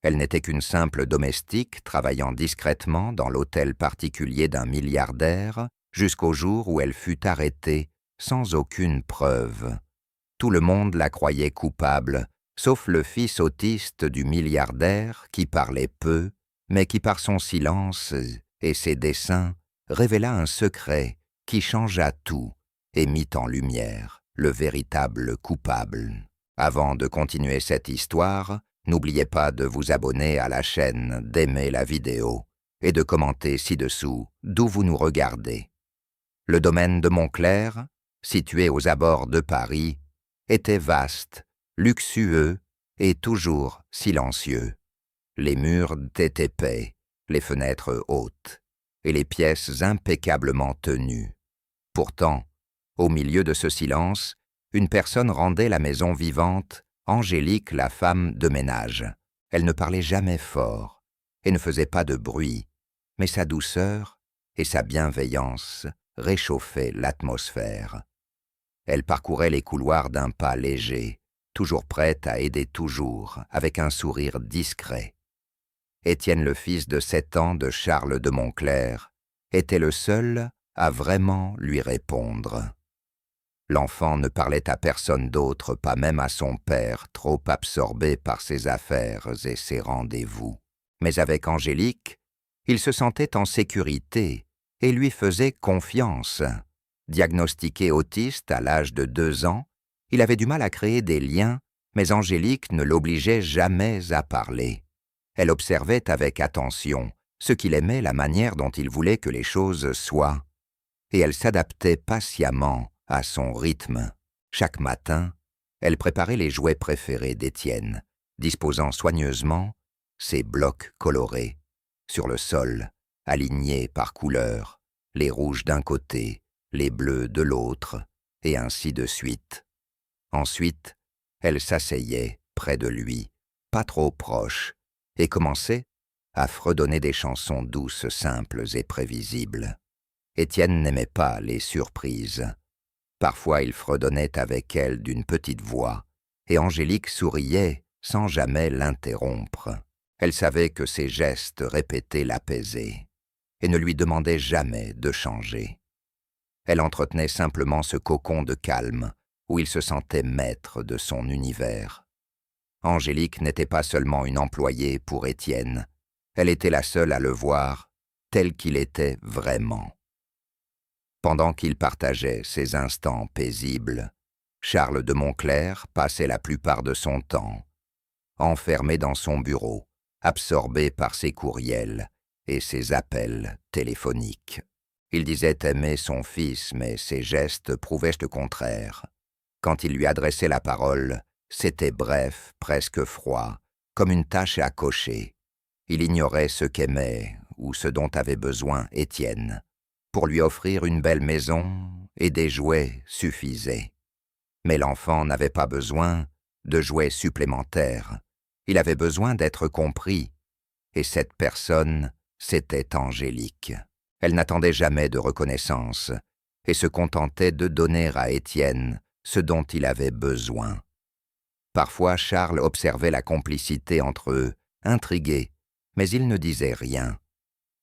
Elle n'était qu'une simple domestique travaillant discrètement dans l'hôtel particulier d'un milliardaire jusqu'au jour où elle fut arrêtée sans aucune preuve. Tout le monde la croyait coupable, sauf le fils autiste du milliardaire qui parlait peu, mais qui par son silence et ses dessins révéla un secret qui changea tout et mit en lumière le véritable coupable. Avant de continuer cette histoire, n'oubliez pas de vous abonner à la chaîne, d'aimer la vidéo et de commenter ci-dessous d'où vous nous regardez. Le domaine de Montclair, situé aux abords de Paris, était vaste, luxueux et toujours silencieux. Les murs étaient épais, les fenêtres hautes et les pièces impeccablement tenues. Pourtant, au milieu de ce silence, une personne rendait la maison vivante, Angélique, la femme de ménage. Elle ne parlait jamais fort et ne faisait pas de bruit, mais sa douceur et sa bienveillance réchauffaient l'atmosphère. Elle parcourait les couloirs d'un pas léger, toujours prête à aider toujours, avec un sourire discret. Étienne, le fils de 7 ans de Charles de Montclair, était le seul à vraiment lui répondre. L'enfant ne parlait à personne d'autre, pas même à son père, trop absorbé par ses affaires et ses rendez-vous. Mais avec Angélique, il se sentait en sécurité et lui faisait confiance. Diagnostiqué autiste à l'âge de 2 ans, il avait du mal à créer des liens, mais Angélique ne l'obligeait jamais à parler. Elle observait avec attention ce qu'il aimait, la manière dont il voulait que les choses soient, et elle s'adaptait patiemment à son rythme. Chaque matin, elle préparait les jouets préférés d'Étienne, disposant soigneusement ses blocs colorés sur le sol, alignés par couleur, les rouges d'un côté, les bleus de l'autre, et ainsi de suite. Ensuite, elle s'asseyait près de lui, pas trop proche, et commençait à fredonner des chansons douces, simples et prévisibles. Étienne n'aimait pas les surprises. Parfois il fredonnait avec elle d'une petite voix, et Angélique souriait sans jamais l'interrompre. Elle savait que ses gestes répétés l'apaisaient, et ne lui demandait jamais de changer. Elle entretenait simplement ce cocon de calme, où il se sentait maître de son univers. Angélique n'était pas seulement une employée pour Étienne, elle était la seule à le voir tel qu'il était vraiment. Pendant qu'il partageait ces instants paisibles, Charles de Montclair passait la plupart de son temps, enfermé dans son bureau, absorbé par ses courriels et ses appels téléphoniques. Il disait aimer son fils, mais ses gestes prouvaient le contraire. Quand il lui adressait la parole, c'était bref, presque froid, comme une tâche à cocher. Il ignorait ce qu'aimait ou ce dont avait besoin Étienne. Pour lui offrir une belle maison et des jouets suffisaient. Mais l'enfant n'avait pas besoin de jouets supplémentaires. Il avait besoin d'être compris, et cette personne, c'était Angélique. Elle n'attendait jamais de reconnaissance et se contentait de donner à Étienne ce dont il avait besoin. Parfois, Charles observait la complicité entre eux, intrigué, mais il ne disait rien.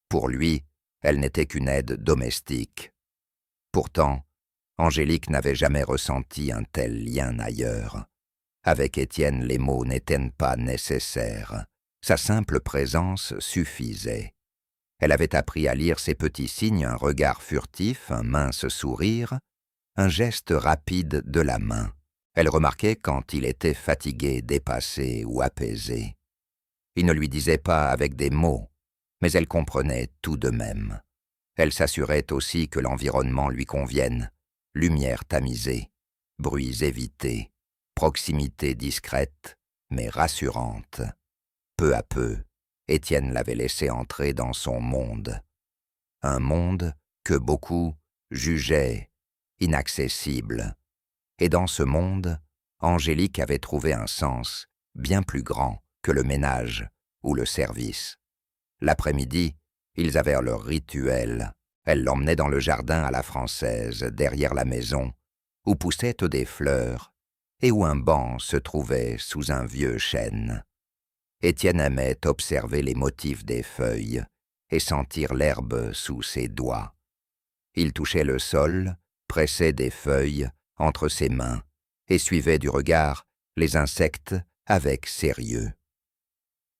Pour lui, elle n'était qu'une aide domestique. Pourtant, Angélique n'avait jamais ressenti un tel lien ailleurs. Avec Étienne, les mots n'étaient pas nécessaires. Sa simple présence suffisait. Elle avait appris à lire ses petits signes, un regard furtif, un mince sourire, un geste rapide de la main. Elle remarquait quand il était fatigué, dépassé ou apaisé. Il ne lui disait pas avec des mots, mais elle comprenait tout de même. Elle s'assurait aussi que l'environnement lui convienne, lumière tamisée, bruits évités, proximité discrète, mais rassurante. Peu à peu, Étienne l'avait laissé entrer dans son monde. Un monde que beaucoup jugeaient inaccessible. Et dans ce monde, Angélique avait trouvé un sens bien plus grand que le ménage ou le service. L'après-midi, ils avaient leur rituel. Elle l'emmenait dans le jardin à la française, derrière la maison, où poussaient des fleurs et où un banc se trouvait sous un vieux chêne. Étienne aimait observer les motifs des feuilles et sentir l'herbe sous ses doigts. Il touchait le sol, pressait des feuilles entre ses mains et suivait du regard les insectes avec sérieux.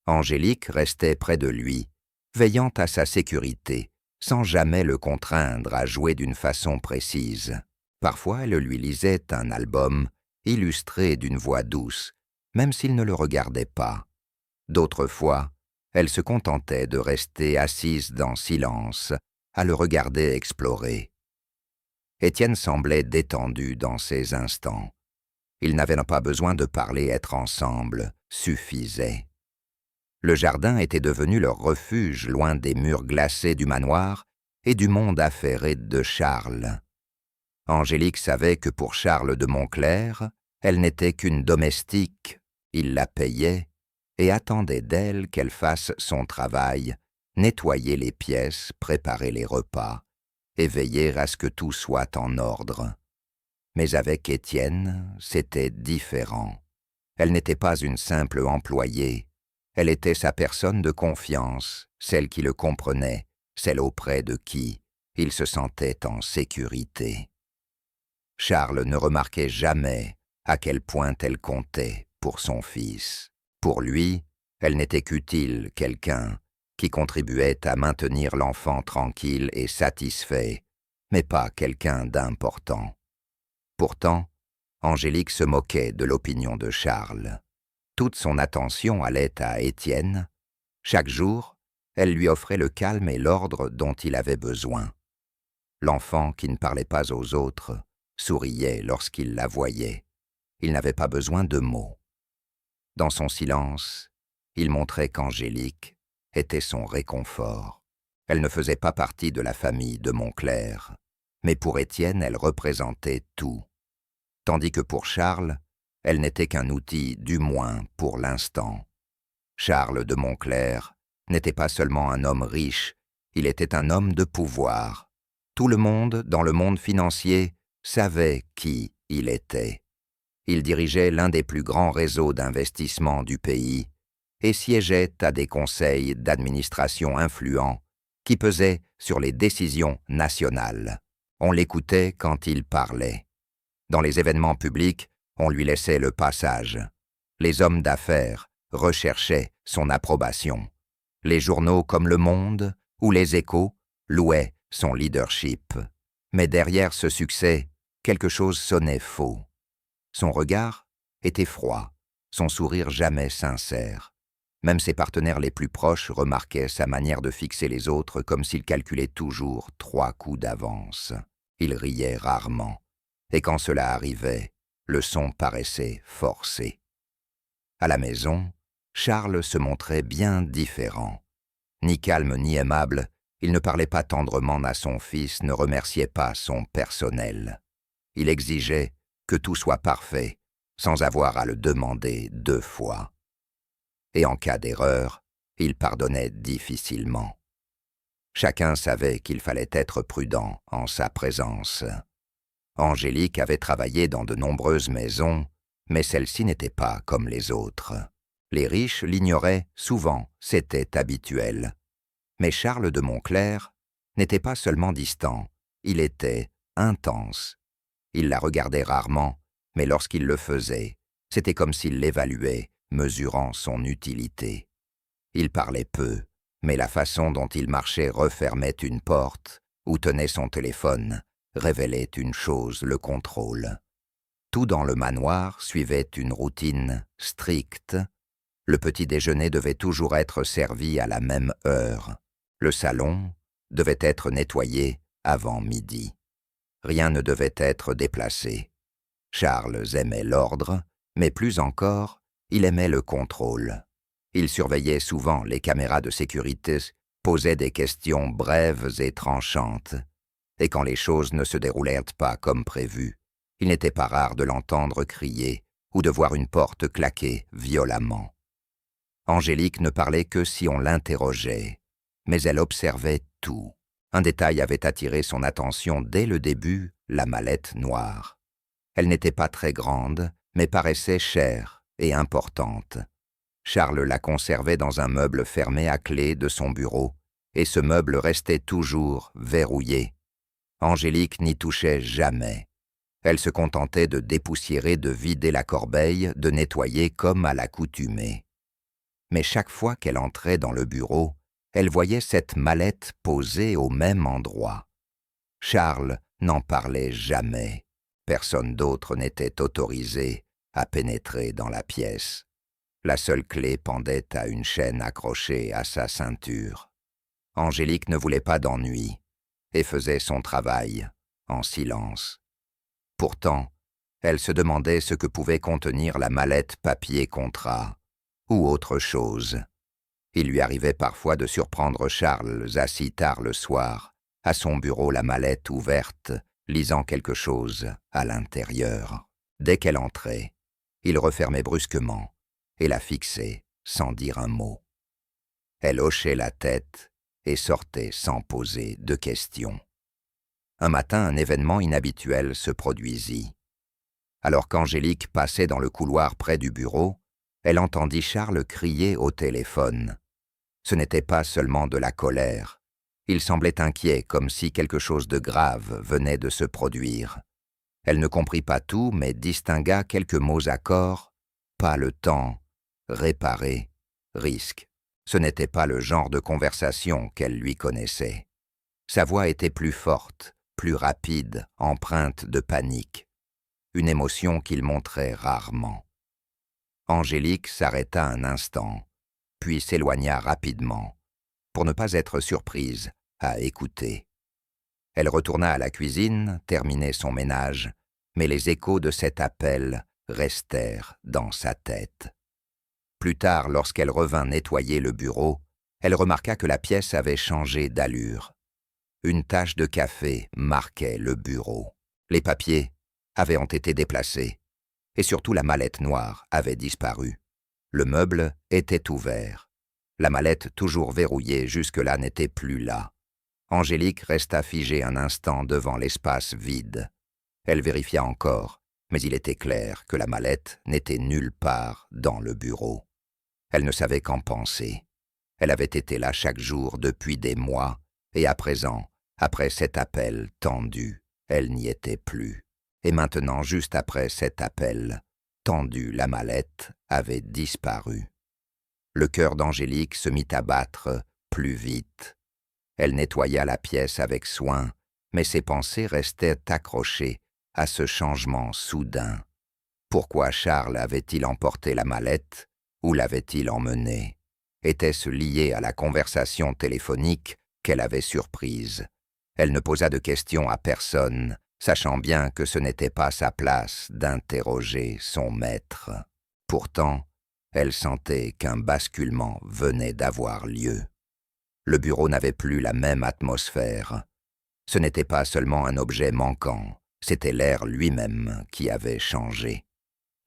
Angélique restait près de lui, veillant à sa sécurité, sans jamais le contraindre à jouer d'une façon précise. Parfois, elle lui lisait un album, illustré d'une voix douce, même s'il ne le regardait pas. D'autres fois, elle se contentait de rester assise dans silence, à le regarder explorer. Étienne semblait détendu dans ces instants. Ils n'avaient pas besoin de parler, être ensemble suffisait. Le jardin était devenu leur refuge loin des murs glacés du manoir et du monde affairé de Charles. Angélique savait que pour Charles de Montclair, elle n'était qu'une domestique, il la payait et attendait d'elle qu'elle fasse son travail, nettoyer les pièces, préparer les repas et veiller à ce que tout soit en ordre. Mais avec Étienne, c'était différent. Elle n'était pas une simple employée, elle était sa personne de confiance, celle qui le comprenait, celle auprès de qui il se sentait en sécurité. Charles ne remarquait jamais à quel point elle comptait pour son fils. Pour lui, elle n'était qu'utile quelqu'un qui contribuait à maintenir l'enfant tranquille et satisfait, mais pas quelqu'un d'important. Pourtant, Angélique se moquait de l'opinion de Charles. Toute son attention allait à Étienne. Chaque jour, elle lui offrait le calme et l'ordre dont il avait besoin. L'enfant qui ne parlait pas aux autres souriait lorsqu'il la voyait. Il n'avait pas besoin de mots. Dans son silence, il montrait qu'Angélique était son réconfort. Elle ne faisait pas partie de la famille de Montclair, mais pour Étienne, elle représentait tout. Tandis que pour Charles, elle n'était qu'un outil, du moins pour l'instant. Charles de Montclair n'était pas seulement un homme riche, il était un homme de pouvoir. Tout le monde, dans le monde financier, savait qui il était. Il dirigeait l'un des plus grands réseaux d'investissement du pays et siégeait à des conseils d'administration influents qui pesaient sur les décisions nationales. On l'écoutait quand il parlait. Dans les événements publics, on lui laissait le passage. Les hommes d'affaires recherchaient son approbation. Les journaux comme Le Monde ou Les Échos louaient son leadership. Mais derrière ce succès, quelque chose sonnait faux. Son regard était froid, son sourire jamais sincère. Même ses partenaires les plus proches remarquaient sa manière de fixer les autres comme s'il calculait toujours 3 coups d'avance. Il riait rarement, et quand cela arrivait, le son paraissait forcé. À la maison, Charles se montrait bien différent. Ni calme ni aimable, il ne parlait pas tendrement à son fils, ne remerciait pas son personnel. Il exigeait que tout soit parfait, sans avoir à le demander 2 fois. Et en cas d'erreur, il pardonnait difficilement. Chacun savait qu'il fallait être prudent en sa présence. Angélique avait travaillé dans de nombreuses maisons, mais celle-ci n'était pas comme les autres. Les riches l'ignoraient souvent, c'était habituel. Mais Charles de Montclair n'était pas seulement distant, il était intense. Il la regardait rarement, mais lorsqu'il le faisait, c'était comme s'il l'évaluait, mesurant son utilité. Il parlait peu, mais la façon dont il marchait refermait une porte ou tenait son téléphone révélait une chose, le contrôle. Tout dans le manoir suivait une routine stricte. Le petit déjeuner devait toujours être servi à la même heure. Le salon devait être nettoyé avant midi. Rien ne devait être déplacé. Charles aimait l'ordre, mais plus encore, il aimait le contrôle. Il surveillait souvent les caméras de sécurité, posait des questions brèves et tranchantes. Et quand les choses ne se déroulèrent pas comme prévu, il n'était pas rare de l'entendre crier ou de voir une porte claquer violemment. Angélique ne parlait que si on l'interrogeait, mais elle observait tout. Un détail avait attiré son attention dès le début, la mallette noire. Elle n'était pas très grande, mais paraissait chère et importante. Charles la conservait dans un meuble fermé à clé de son bureau, et ce meuble restait toujours verrouillé. Angélique n'y touchait jamais. Elle se contentait de dépoussiérer, de vider la corbeille, de nettoyer comme à l'accoutumée. Mais chaque fois qu'elle entrait dans le bureau, elle voyait cette mallette posée au même endroit. Charles n'en parlait jamais. Personne d'autre n'était autorisé à pénétrer dans la pièce. La seule clé pendait à une chaîne accrochée à sa ceinture. Angélique ne voulait pas d'ennui et faisait son travail en silence. Pourtant, elle se demandait ce que pouvait contenir la mallette papier contrat ou autre chose. Il lui arrivait parfois de surprendre Charles assis tard le soir, à son bureau la mallette ouverte, lisant quelque chose à l'intérieur. Dès qu'elle entrait, il refermait brusquement et la fixait sans dire un mot. Elle hochait la tête et sortait sans poser de questions. Un matin, un événement inhabituel se produisit. Alors qu'Angélique passait dans le couloir près du bureau, elle entendit Charles crier au téléphone. Ce n'était pas seulement de la colère. Il semblait inquiet, comme si quelque chose de grave venait de se produire. Elle ne comprit pas tout, mais distingua quelques mots accords. Pas le temps, réparer, risque. Ce n'était pas le genre de conversation qu'elle lui connaissait. Sa voix était plus forte, plus rapide, empreinte de panique. Une émotion qu'il montrait rarement. Angélique s'arrêta un instant, puis s'éloigna rapidement, pour ne pas être surprise à écouter. Elle retourna à la cuisine, terminait son ménage, mais les échos de cet appel restèrent dans sa tête. Plus tard, lorsqu'elle revint nettoyer le bureau, elle remarqua que la pièce avait changé d'allure. Une tache de café marquait le bureau. Les papiers avaient été déplacés, et surtout la mallette noire avait disparu. Le meuble était ouvert. La mallette, toujours verrouillée jusque-là, n'était plus là. Angélique resta figée un instant devant l'espace vide. Elle vérifia encore, mais il était clair que la mallette n'était nulle part dans le bureau. Elle ne savait qu'en penser. Elle avait été là chaque jour depuis des mois, et à présent, après cet appel tendu, elle n'y était plus. Et maintenant, juste après cet appel tendu, la mallette avait disparu. Le cœur d'Angélique se mit à battre plus vite. Elle nettoya la pièce avec soin, mais ses pensées restaient accrochées à ce changement soudain. Pourquoi Charles avait-il emporté la mallette ou l'avait-il emmenée? Était-ce lié à la conversation téléphonique qu'elle avait surprise? Elle ne posa de questions à personne, sachant bien que ce n'était pas sa place d'interroger son maître. Pourtant, elle sentait qu'un basculement venait d'avoir lieu. Le bureau n'avait plus la même atmosphère. Ce n'était pas seulement un objet manquant, c'était l'air lui-même qui avait changé.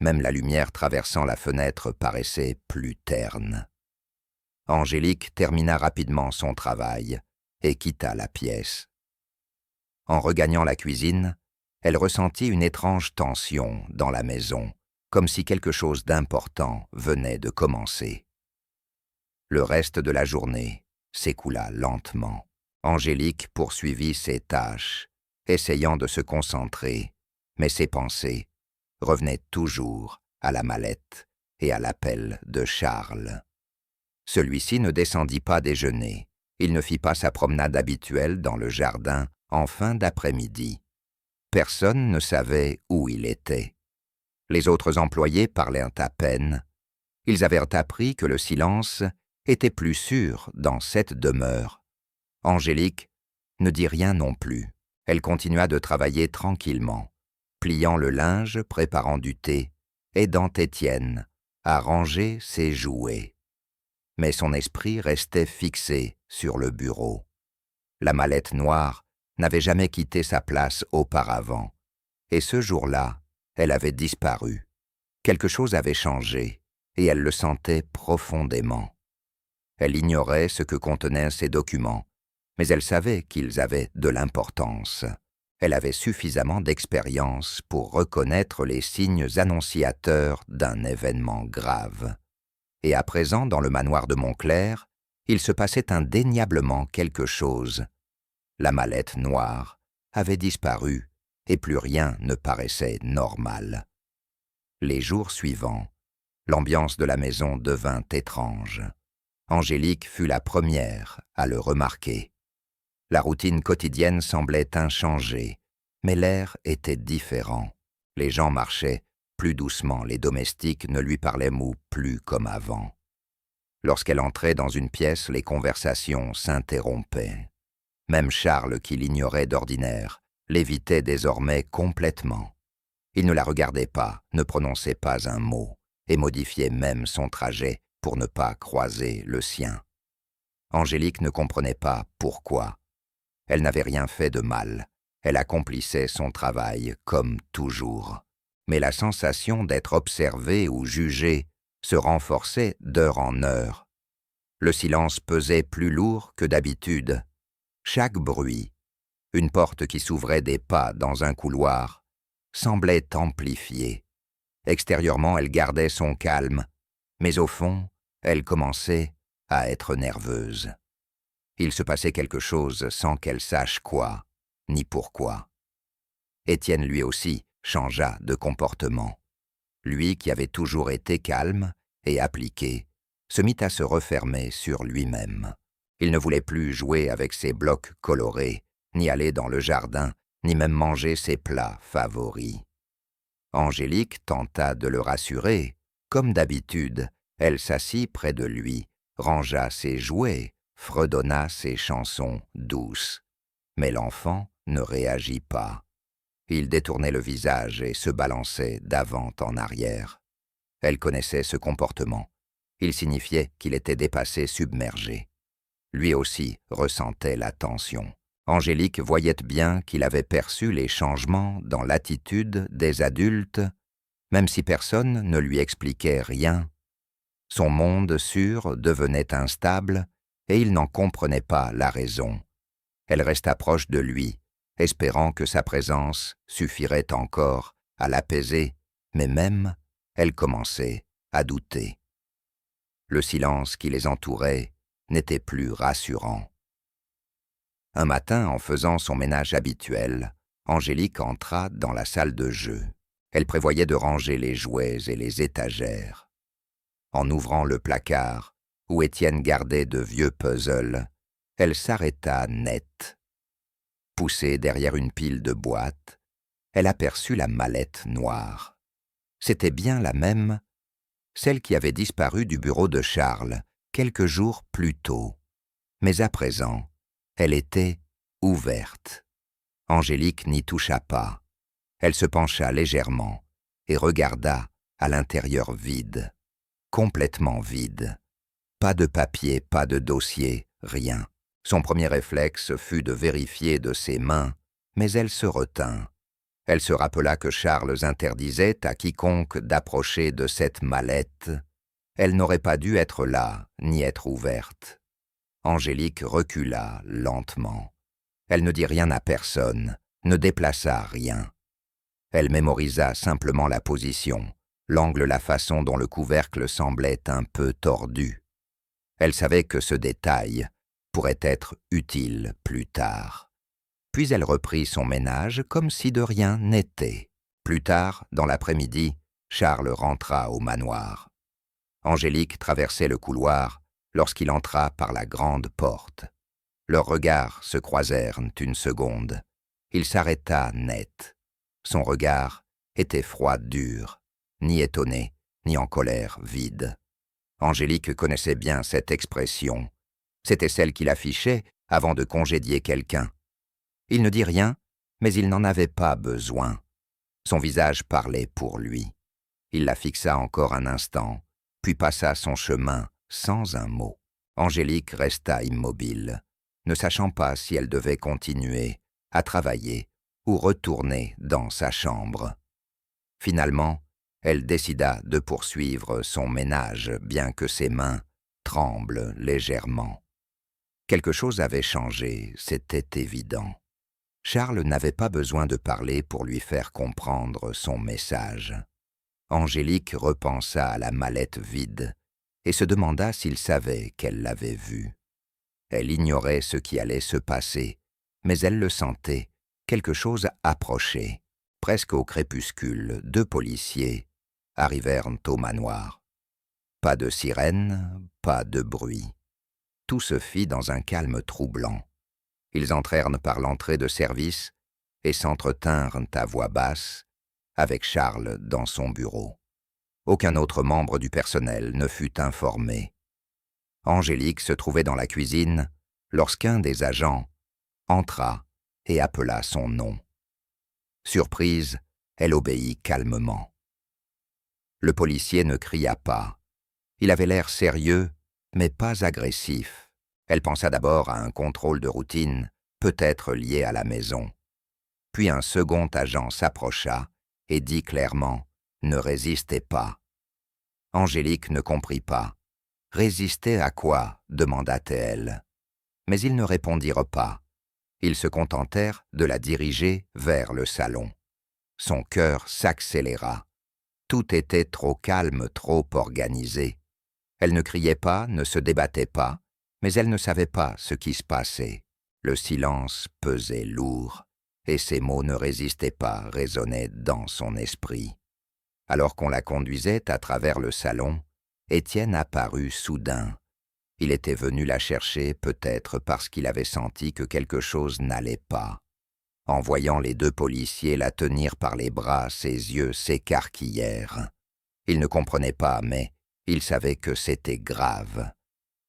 Même la lumière traversant la fenêtre paraissait plus terne. Angélique termina rapidement son travail et quitta la pièce. En regagnant la cuisine, elle ressentit une étrange tension dans la maison, comme si quelque chose d'important venait de commencer. Le reste de la journée s'écoula lentement. Angélique poursuivit ses tâches, essayant de se concentrer, mais ses pensées revenaient toujours à la mallette et à l'appel de Charles. Celui-ci ne descendit pas déjeuner. Il ne fit pas sa promenade habituelle dans le jardin en fin d'après-midi. Personne ne savait où il était. Les autres employés parlaient à peine. Ils avaient appris que le silence était plus sûr dans cette demeure. Angélique ne dit rien non plus. Elle continua de travailler tranquillement, pliant le linge, préparant du thé, aidant Étienne à ranger ses jouets. Mais son esprit restait fixé sur le bureau. La mallette noire n'avait jamais quitté sa place auparavant, et ce jour-là, elle avait disparu. Quelque chose avait changé, et elle le sentait profondément. Elle ignorait ce que contenaient ces documents, mais elle savait qu'ils avaient de l'importance. Elle avait suffisamment d'expérience pour reconnaître les signes annonciateurs d'un événement grave. et à présent, dans le manoir de Montclair, il se passait indéniablement quelque chose. La mallette noire avait disparu, et plus rien ne paraissait normal. Les jours suivants, l'ambiance de la maison devint étrange. Angélique fut la première à le remarquer. La routine quotidienne semblait inchangée, mais l'air était différent. Les gens marchaient plus doucement, les domestiques ne lui parlaient plus comme avant. Lorsqu'elle entrait dans une pièce, les conversations s'interrompaient. Même Charles, qui l'ignorait d'ordinaire, l'évitait désormais complètement. Il ne la regardait pas, ne prononçait pas un mot, et modifiait même son trajet pour ne pas croiser le sien. Angélique ne comprenait pas pourquoi. Elle n'avait rien fait de mal. Elle accomplissait son travail comme toujours. Mais la sensation d'être observée ou jugée se renforçait d'heure en heure. Le silence pesait plus lourd que d'habitude. Chaque bruit, une porte qui s'ouvrait des pas dans un couloir, semblait amplifié. Extérieurement, elle gardait son calme, mais au fond, elle commençait à être nerveuse. Il se passait quelque chose sans qu'elle sache quoi, ni pourquoi. Étienne, lui aussi, changea de comportement. Lui, qui avait toujours été calme et appliqué, se mit à se refermer sur lui-même. Il ne voulait plus jouer avec ses blocs colorés, ni aller dans le jardin, ni même manger ses plats favoris. Angélique tenta de le rassurer. Comme d'habitude, elle s'assit près de lui, rangea ses jouets, fredonna ses chansons douces. Mais l'enfant ne réagit pas. Il détournait le visage et se balançait d'avant en arrière. Elle connaissait ce comportement. Il signifiait qu'il était dépassé, submergé. Lui aussi ressentait la tension. Angélique voyait bien qu'il avait perçu les changements dans l'attitude des adultes, même si personne ne lui expliquait rien. Son monde sûr devenait instable et il n'en comprenait pas la raison. Elle resta proche de lui, espérant que sa présence suffirait encore à l'apaiser, mais même elle commençait à douter. Le silence qui les entourait n'était plus rassurant. Un matin, en faisant son ménage habituel, Angélique entra dans la salle de jeu. Elle prévoyait de ranger les jouets et les étagères. En ouvrant le placard, où Étienne gardait de vieux puzzles, elle s'arrêta net. Poussée derrière une pile de boîtes, elle aperçut la mallette noire. C'était bien la même, celle qui avait disparu du bureau de Charles quelques jours plus tôt. Mais à présent, elle était ouverte. Angélique n'y toucha pas. Elle se pencha légèrement et regarda à l'intérieur vide, complètement vide. Pas de papier, pas de dossier, rien. Son premier réflexe fut de vérifier de ses mains, mais elle se retint. Elle se rappela que Charles interdisait à quiconque d'approcher de cette mallette. Elle n'aurait pas dû être là, ni être ouverte. Angélique recula lentement. Elle ne dit rien à personne, ne déplaça rien. Elle mémorisa simplement la position, l'angle, la façon dont le couvercle semblait un peu tordu. Elle savait que ce détail pourrait être utile plus tard. Puis elle reprit son ménage comme si de rien n'était. Plus tard, dans l'après-midi, Charles rentra au manoir. Angélique traversait le couloir lorsqu'il entra par la grande porte. Leurs regards se croisèrent une seconde. Il s'arrêta net. Son regard était froid, dur, ni étonné, ni en colère, vide. Angélique connaissait bien cette expression. C'était celle qu'il affichait avant de congédier quelqu'un. Il ne dit rien, mais il n'en avait pas besoin. Son visage parlait pour lui. Il la fixa encore un instant, puis passa son chemin sans un mot. Angélique resta immobile, ne sachant pas si elle devait continuer à travailler ou retourner dans sa chambre. Finalement, elle décida de poursuivre son ménage, bien que ses mains tremblent légèrement. Quelque chose avait changé, c'était évident. Charles n'avait pas besoin de parler pour lui faire comprendre son message. Angélique repensa à la mallette vide et se demanda s'il savait qu'elle l'avait vu. Elle ignorait ce qui allait se passer, mais elle le sentait, quelque chose approchait. Presque au crépuscule, 2 policiers arrivèrent au manoir. Pas de sirène, pas de bruit. Tout se fit dans un calme troublant. Ils entrèrent par l'entrée de service et s'entretinrent à voix basse avec Charles dans son bureau. Aucun autre membre du personnel ne fut informé. Angélique se trouvait dans la cuisine lorsqu'un des agents entra et appela son nom. Surprise, elle obéit calmement. Le policier ne cria pas. Il avait l'air sérieux, mais pas agressif. Elle pensa d'abord à un contrôle de routine, peut-être lié à la maison. Puis un second agent s'approcha et dit clairement « Ne résistez pas ». Angélique ne comprit pas. « Résister à quoi » demanda-t-elle. Mais ils ne répondirent pas. Ils se contentèrent de la diriger vers le salon. Son cœur s'accéléra. Tout était trop calme, trop organisé. Elle ne criait pas, ne se débattait pas, mais elle ne savait pas ce qui se passait. Le silence pesait lourd, et ses mots ne résistaient pas, résonnaient dans son esprit. Alors qu'on la conduisait à travers le salon, Étienne apparut soudain. Il était venu la chercher peut-être parce qu'il avait senti que quelque chose n'allait pas. En voyant les 2 policiers la tenir par les bras, ses yeux s'écarquillèrent. Il ne comprenait pas, mais il savait que c'était grave.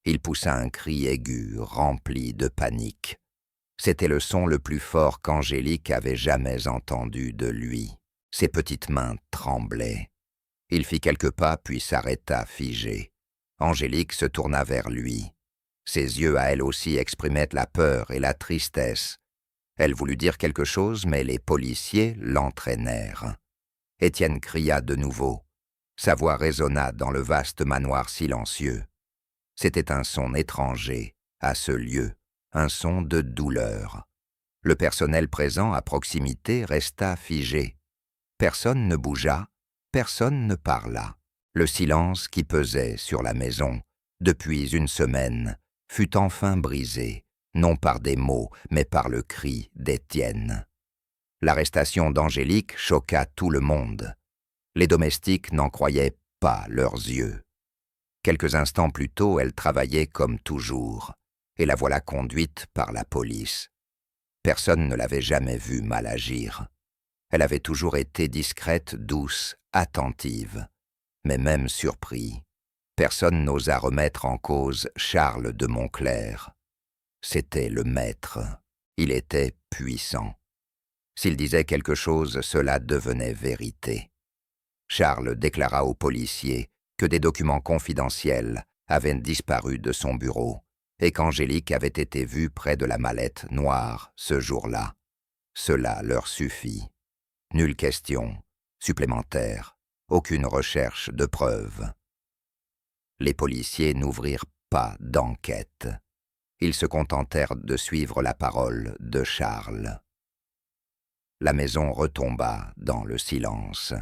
Il poussa un cri aigu, rempli de panique. C'était le son le plus fort qu'Angélique avait jamais entendu de lui. Ses petites mains tremblaient. Il fit quelques pas puis s'arrêta figé. Angélique se tourna vers lui. Ses yeux à elle aussi exprimaient la peur et la tristesse. Elle voulut dire quelque chose, mais les policiers l'entraînèrent. Étienne cria de nouveau. Sa voix résonna dans le vaste manoir silencieux. C'était un son étranger à ce lieu, un son de douleur. Le personnel présent à proximité resta figé. Personne ne bougea, personne ne parla. Le silence qui pesait sur la maison, depuis une semaine, fut enfin brisé, non par des mots, mais par le cri d'Étienne. L'arrestation d'Angélique choqua tout le monde. Les domestiques n'en croyaient pas leurs yeux. Quelques instants plus tôt, elle travaillait comme toujours, et la voilà conduite par la police. Personne ne l'avait jamais vue mal agir. Elle avait toujours été discrète, douce, attentive. Mais même surpris, personne n'osa remettre en cause Charles de Montclair. C'était le maître. Il était puissant. S'il disait quelque chose, cela devenait vérité. Charles déclara aux policiers que des documents confidentiels avaient disparu de son bureau et qu'Angélique avait été vue près de la mallette noire ce jour-là. Cela leur suffit. Nulle question supplémentaire, aucune recherche de preuves. Les policiers n'ouvrirent pas d'enquête. Ils se contentèrent de suivre la parole de Charles. La maison retomba dans le silence.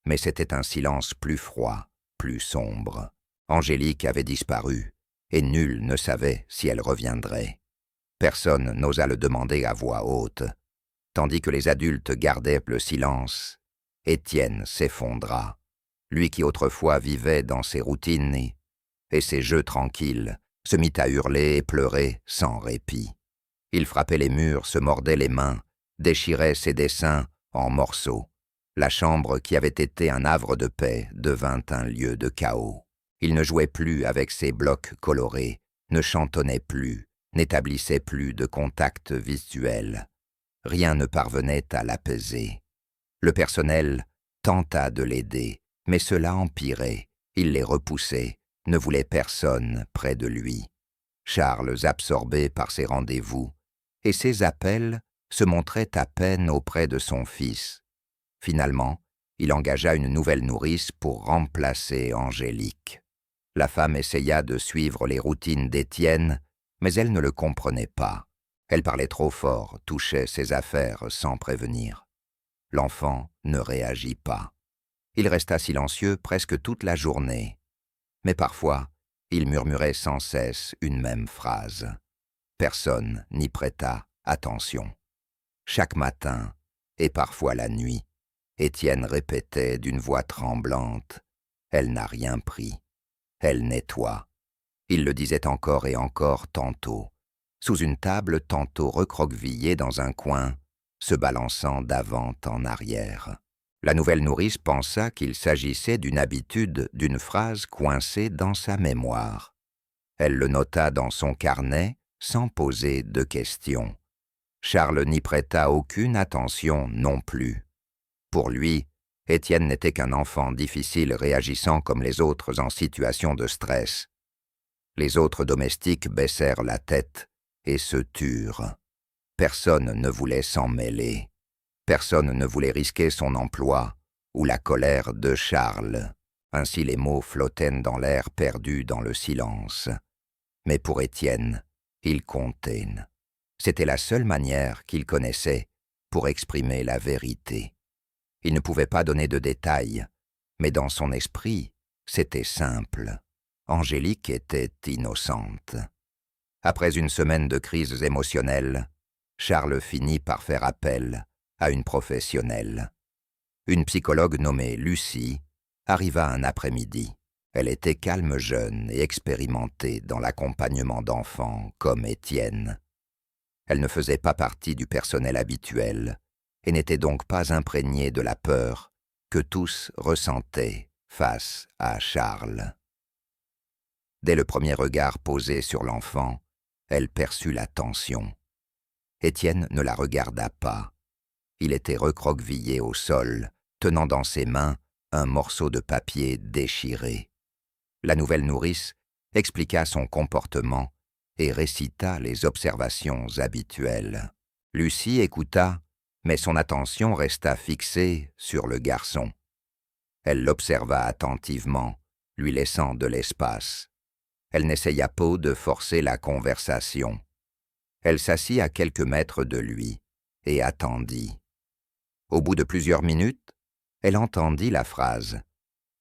Mais c'était un silence plus froid, plus sombre. Angélique avait disparu, et nul ne savait si elle reviendrait. Personne n'osa le demander à voix haute. Tandis que les adultes gardaient le silence, Étienne s'effondra. Lui qui autrefois vivait dans ses routines et ses jeux tranquilles, se mit à hurler et pleurer sans répit. Il frappait les murs, se mordait les mains, déchirait ses dessins en morceaux. La chambre qui avait été un havre de paix devint un lieu de chaos. Il ne jouait plus avec ses blocs colorés, ne chantonnait plus, n'établissait plus de contact visuel. Rien ne parvenait à l'apaiser. Le personnel tenta de l'aider, mais cela empirait. Il les repoussait, ne voulait personne près de lui. Charles absorbé par ses rendez-vous, et ses appels se montrait à peine auprès de son fils. Finalement, il engagea une nouvelle nourrice pour remplacer Angélique. La femme essaya de suivre les routines d'Étienne, mais elle ne le comprenait pas. Elle parlait trop fort, touchait ses affaires sans prévenir. L'enfant ne réagit pas. Il resta silencieux presque toute la journée. Mais parfois, il murmurait sans cesse une même phrase. Personne n'y prêta attention. Chaque matin, et parfois la nuit, Étienne répétait d'une voix tremblante « Elle n'a rien pris. Elle nettoie. » Il le disait encore et encore tantôt, sous une table tantôt recroquevillée dans un coin, se balançant d'avant en arrière. La nouvelle nourrice pensa qu'il s'agissait d'une habitude, d'une phrase coincée dans sa mémoire. Elle le nota dans son carnet sans poser de questions. Charles n'y prêta aucune attention non plus. Pour lui, Étienne n'était qu'un enfant difficile réagissant comme les autres en situation de stress. Les autres domestiques baissèrent la tête et se turent. Personne ne voulait s'en mêler. Personne ne voulait risquer son emploi ou la colère de Charles. Ainsi les mots flottaient dans l'air perdu dans le silence. Mais pour Étienne, ils comptaient. C'était la seule manière qu'il connaissait pour exprimer la vérité. Il ne pouvait pas donner de détails, mais dans son esprit, c'était simple. Angélique était innocente. Après une semaine de crises émotionnelles, Charles finit par faire appel à une professionnelle. Une psychologue nommée Lucie arriva un après-midi. Elle était calme jeune et expérimentée dans l'accompagnement d'enfants comme Étienne. Elle ne faisait pas partie du personnel habituel et n'était donc pas imprégnée de la peur que tous ressentaient face à Charles. Dès le premier regard posé sur l'enfant, elle perçut la tension. Étienne ne la regarda pas. Il était recroquevillé au sol, tenant dans ses mains un morceau de papier déchiré. La nouvelle nourrice expliqua son comportement et récita les observations habituelles. Lucie écouta, mais son attention resta fixée sur le garçon. Elle l'observa attentivement, lui laissant de l'espace. Elle n'essaya pas de forcer la conversation. Elle s'assit à quelques mètres de lui et attendit. Au bout de plusieurs minutes, elle entendit la phrase.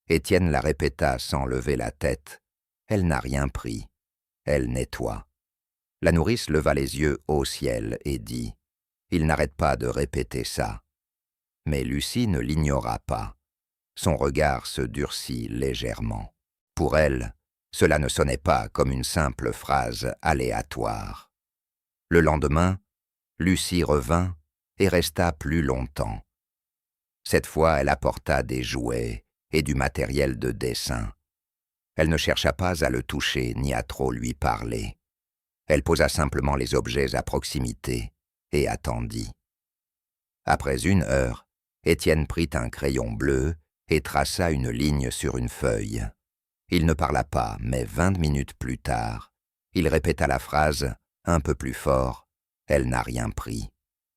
Étienne la répéta sans lever la tête. Elle n'a rien pris. Elle nettoie. La nourrice leva les yeux au ciel et dit « Il n'arrête pas de répéter ça. » Mais Lucie ne l'ignora pas. Son regard se durcit légèrement. Pour elle, cela ne sonnait pas comme une simple phrase aléatoire. Le lendemain, Lucie revint et resta plus longtemps. Cette fois, elle apporta des jouets et du matériel de dessin. Elle ne chercha pas à le toucher ni à trop lui parler. Elle posa simplement les objets à proximité et attendit. Après 1 heure, Étienne prit un crayon bleu et traça une ligne sur une feuille. Il ne parla pas, mais 20 minutes plus tard, il répéta la phrase un peu plus fort. Elle n'a rien pris.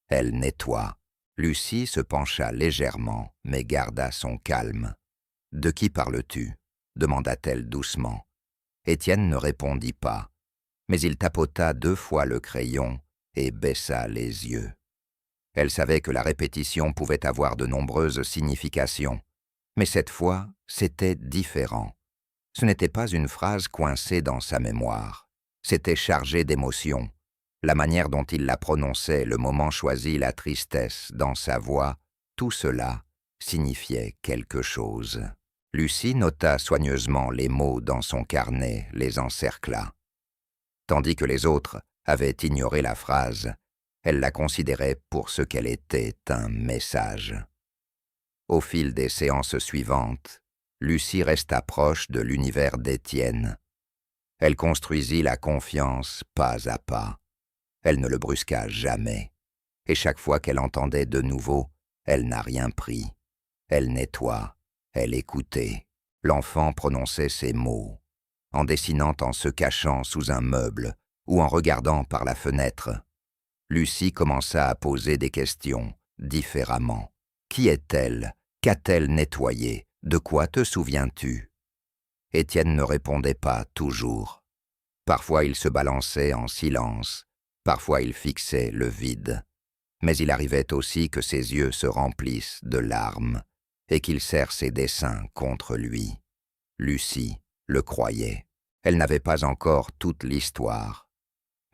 Elle nettoie. Lucie se pencha légèrement, mais garda son calme. « De qui parles-tu » demanda-t-elle doucement. Étienne ne répondit pas, mais il tapota 2 fois le crayon et baissa les yeux. Elle savait que la répétition pouvait avoir de nombreuses significations, mais cette fois, c'était différent. Ce n'était pas une phrase coincée dans sa mémoire. C'était chargé d'émotion. La manière dont il la prononçait, le moment choisi, la tristesse dans sa voix, tout cela signifiait quelque chose. Lucie nota soigneusement les mots dans son carnet, les encercla. Tandis que les autres avaient ignoré la phrase, elle la considérait pour ce qu'elle était, un message. Au fil des séances suivantes, Lucie resta proche de l'univers d'Étienne. Elle construisit la confiance pas à pas. Elle ne le brusqua jamais. Et chaque fois qu'elle entendait de nouveau, elle n'a rien pris. Elle nettoie, elle écoutait. L'enfant prononçait ses mots, en dessinant en se cachant sous un meuble ou en regardant par la fenêtre. Lucie commença à poser des questions, différemment. Qui est-elle? Qu'a-t-elle nettoyé? De quoi te souviens-tu? Étienne ne répondait pas toujours. Parfois il se balançait en silence, parfois il fixait le vide. Mais il arrivait aussi que ses yeux se remplissent de larmes et qu'il serre ses dessins contre lui. Lucie le croyait. Elle n'avait pas encore toute l'histoire,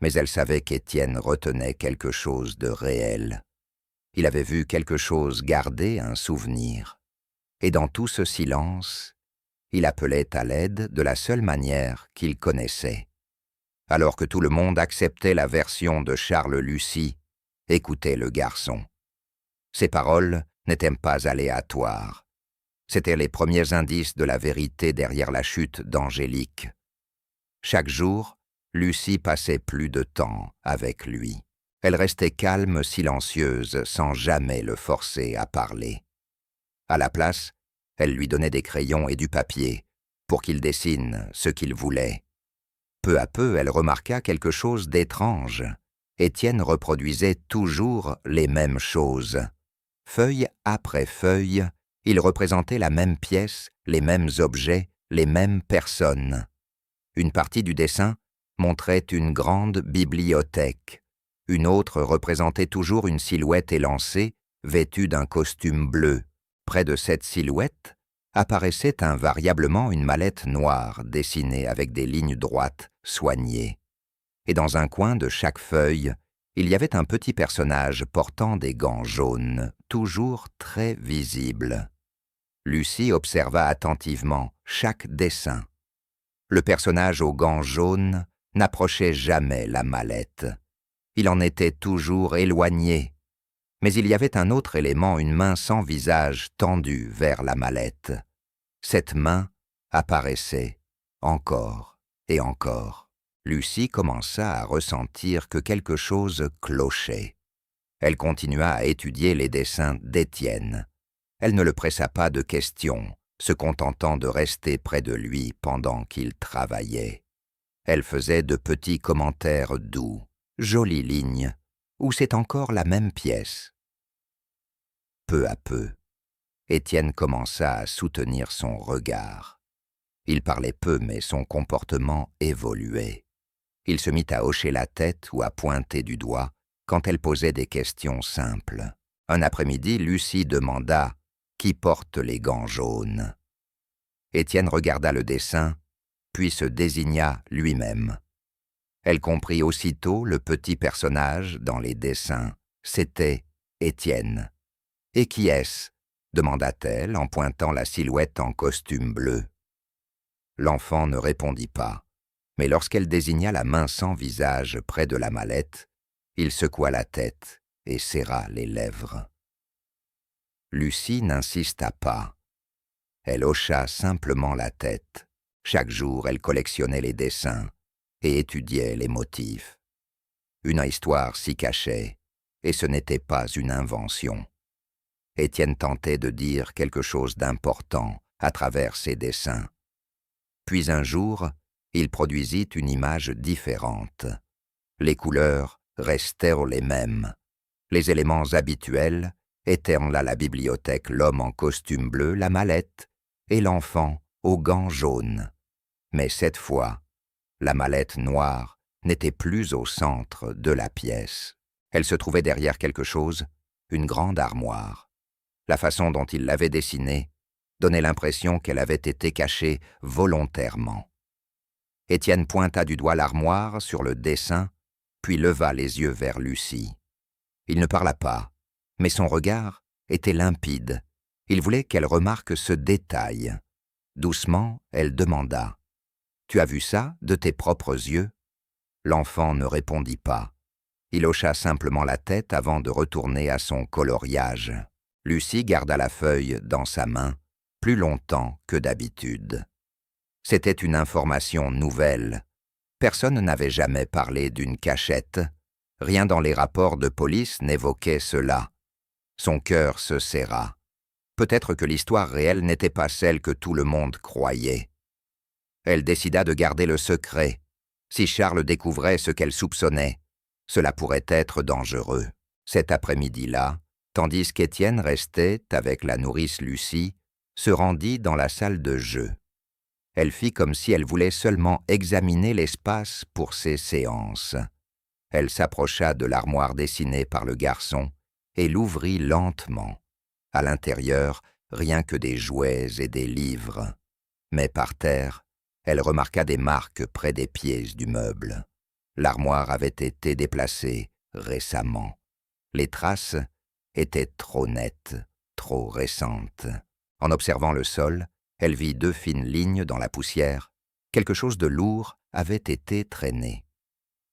mais elle savait qu'Étienne retenait quelque chose de réel. Il avait vu quelque chose garder un souvenir. Et dans tout ce silence, il appelait à l'aide de la seule manière qu'il connaissait. Alors que tout le monde acceptait la version de Charles Lucy, écoutait le garçon. Ses paroles n'étaient pas aléatoires. C'étaient les premiers indices de la vérité derrière la chute d'Angélique. Chaque jour, Lucy passait plus de temps avec lui. Elle restait calme, silencieuse, sans jamais le forcer à parler. À la place, elle lui donnait des crayons et du papier pour qu'il dessine ce qu'il voulait. Peu à peu, elle remarqua quelque chose d'étrange. Étienne reproduisait toujours les mêmes choses. Feuille après feuille, il représentait la même pièce, les mêmes objets, les mêmes personnes. Une partie du dessin montrait une grande bibliothèque. Une autre représentait toujours une silhouette élancée, vêtue d'un costume bleu. Près de cette silhouette apparaissait invariablement une mallette noire dessinée avec des lignes droites, soignées. Et dans un coin de chaque feuille, il y avait un petit personnage portant des gants jaunes, toujours très visibles. Lucy observa attentivement chaque dessin. Le personnage aux gants jaunes n'approchait jamais la mallette. Il en était toujours éloigné. Mais il y avait un autre élément, une main sans visage tendue vers la mallette. Cette main apparaissait encore et encore. Lucy commença à ressentir que quelque chose clochait. Elle continua à étudier les dessins d'Étienne. Elle ne le pressa pas de questions, se contentant de rester près de lui pendant qu'il travaillait. Elle faisait de petits commentaires doux, jolies lignes, où c'est encore la même pièce. Peu à peu, Étienne commença à soutenir son regard. Il parlait peu, mais son comportement évoluait. Il se mit à hocher la tête ou à pointer du doigt quand elle posait des questions simples. Un après-midi, Lucy demanda « Qui porte les gants jaunes ?» Étienne regarda le dessin, puis se désigna lui-même. Elle comprit aussitôt le petit personnage dans les dessins. C'était Étienne. « Et qui est-ce » demanda-t-elle en pointant la silhouette en costume bleu. L'enfant ne répondit pas, mais lorsqu'elle désigna la main sans visage près de la mallette, il secoua la tête et serra les lèvres. Lucy n'insista pas. Elle hocha simplement la tête. Chaque jour, elle collectionnait les dessins et étudiait les motifs. Une histoire s'y cachait, et ce n'était pas une invention. Étienne tentait de dire quelque chose d'important à travers ses dessins. Puis un jour, il produisit une image différente. Les couleurs restèrent les mêmes. Les éléments habituels étaient là la bibliothèque, l'homme en costume bleu, la mallette et l'enfant aux gants jaunes. Mais cette fois, la mallette noire n'était plus au centre de la pièce. Elle se trouvait derrière quelque chose, une grande armoire. La façon dont il l'avait dessinée donnait l'impression qu'elle avait été cachée volontairement. Étienne pointa du doigt l'armoire sur le dessin, puis leva les yeux vers Lucy. Il ne parla pas, mais son regard était limpide. Il voulait qu'elle remarque ce détail. Doucement, elle demanda « Tu as vu ça de tes propres yeux ?» L'enfant ne répondit pas. Il hocha simplement la tête avant de retourner à son coloriage. Lucy garda la feuille dans sa main plus longtemps que d'habitude. C'était une information nouvelle. Personne n'avait jamais parlé d'une cachette. Rien dans les rapports de police n'évoquait cela. Son cœur se serra. Peut-être que l'histoire réelle n'était pas celle que tout le monde croyait. Elle décida de garder le secret. Si Charles découvrait ce qu'elle soupçonnait, cela pourrait être dangereux. Cet après-midi-là, tandis qu'Étienne restait avec la nourrice Lucy, se rendit dans la salle de jeu. Elle fit comme si elle voulait seulement examiner l'espace pour ses séances. Elle s'approcha de l'armoire dessinée par le garçon et l'ouvrit lentement. À l'intérieur, rien que des jouets et des livres. Mais par terre, Elle remarqua des marques près des pieds du meuble. L'armoire avait été déplacée récemment. Les traces étaient trop nettes, trop récentes. En observant le sol, elle vit 2 fines lignes dans la poussière. Quelque chose de lourd avait été traîné.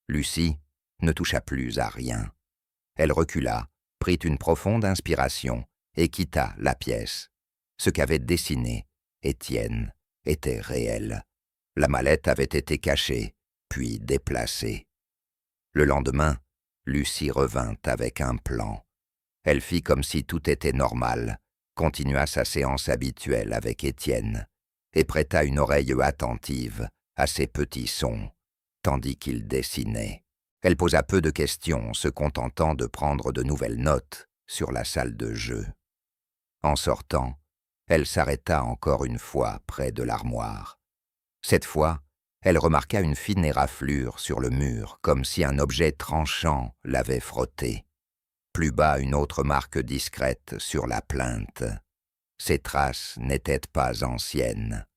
Lucie ne toucha plus à rien. Elle recula, prit une profonde inspiration et quitta la pièce. Ce qu'avait dessiné Étienne était réel. La mallette avait été cachée, puis déplacée. Le lendemain, Lucie revint avec un plan. Elle fit comme si tout était normal, continua sa séance habituelle avec Étienne et prêta une oreille attentive à ses petits sons, tandis qu'il dessinait. Elle posa peu de questions, se contentant de prendre de nouvelles notes sur la salle de jeu. En sortant, elle s'arrêta encore une fois près de l'armoire. Cette fois, elle remarqua une fine éraflure sur le mur, comme si un objet tranchant l'avait frotté. Plus bas, une autre marque discrète sur la plinthe. Ces traces n'étaient pas anciennes,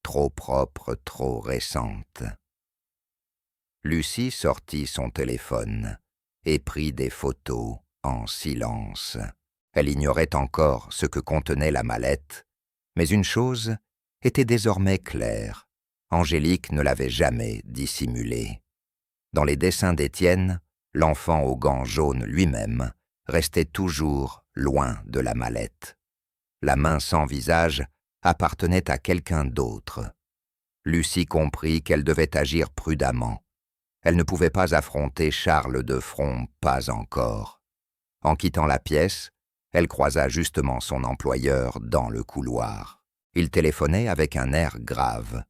trop propres, trop récentes. Lucie sortit son téléphone et prit des photos en silence. Elle ignorait encore ce que contenait la mallette, mais une chose était désormais claire. Angélique ne l'avait jamais dissimulée. Dans les dessins d'Étienne, l'enfant aux gants jaunes lui-même restait toujours loin de la mallette. La main sans visage appartenait à quelqu'un d'autre. Lucie comprit qu'elle devait agir prudemment. Elle ne pouvait pas affronter Charles de front, pas encore. En quittant la pièce, elle croisa justement son employeur dans le couloir. Il téléphonait avec un air grave.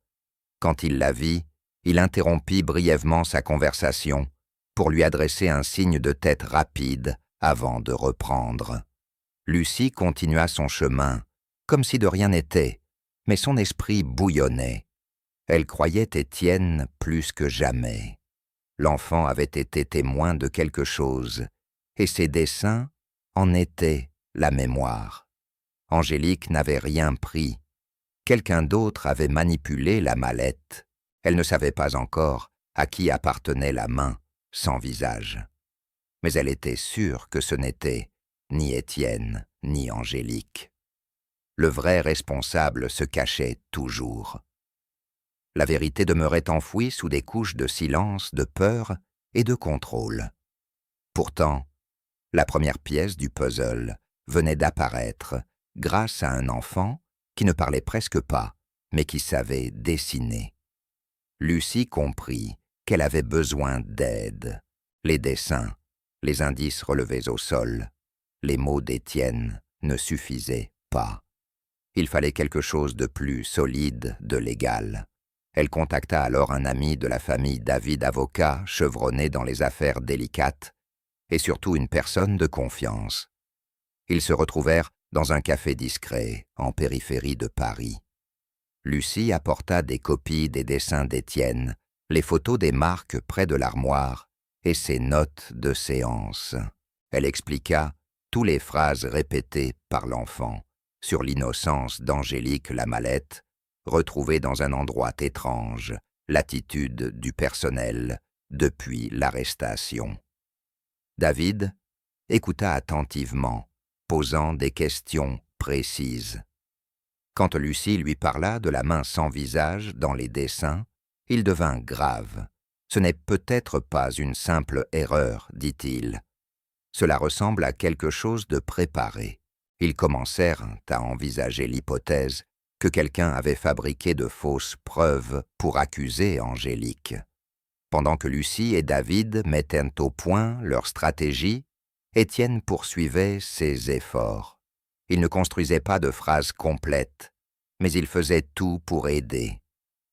Quand il la vit, il interrompit brièvement sa conversation pour lui adresser un signe de tête rapide avant de reprendre. Lucie continua son chemin, comme si de rien n'était, mais son esprit bouillonnait. Elle croyait Étienne plus que jamais. L'enfant avait été témoin de quelque chose, et ses dessins en étaient la mémoire. Angélique n'avait rien pris. Quelqu'un d'autre avait manipulé la mallette. Elle ne savait pas encore à qui appartenait la main sans visage. Mais elle était sûre que ce n'était ni Étienne ni Angélique. Le vrai responsable se cachait toujours. La vérité demeurait enfouie sous des couches de silence, de peur et de contrôle. Pourtant, la première pièce du puzzle venait d'apparaître grâce à un enfant qui ne parlait presque pas, mais qui savait dessiner. Lucie comprit qu'elle avait besoin d'aide. Les dessins, les indices relevés au sol, les mots d'Étienne ne suffisaient pas. Il fallait quelque chose de plus solide, de légal. Elle contacta alors un ami de la famille David, avocat, chevronné dans les affaires délicates, et surtout une personne de confiance. Ils se retrouvèrent dans un café discret, en périphérie de Paris. Lucie apporta des copies des dessins d'Étienne, les photos des marques près de l'armoire et ses notes de séance. Elle expliqua toutes les phrases répétées par l'enfant sur l'innocence d'Angélique la mallette, retrouvée dans un endroit étrange, l'attitude du personnel depuis l'arrestation. David écouta attentivement, posant des questions précises. Quand Lucie lui parla de la main sans visage dans les dessins, il devint grave. « Ce n'est peut-être pas une simple erreur, dit-il. Cela ressemble à quelque chose de préparé. » Ils commencèrent à envisager l'hypothèse que quelqu'un avait fabriqué de fausses preuves pour accuser Angélique. Pendant que Lucie et David mettaient au point leur stratégie, Étienne poursuivait ses efforts. Il ne construisait pas de phrases complètes, mais il faisait tout pour aider.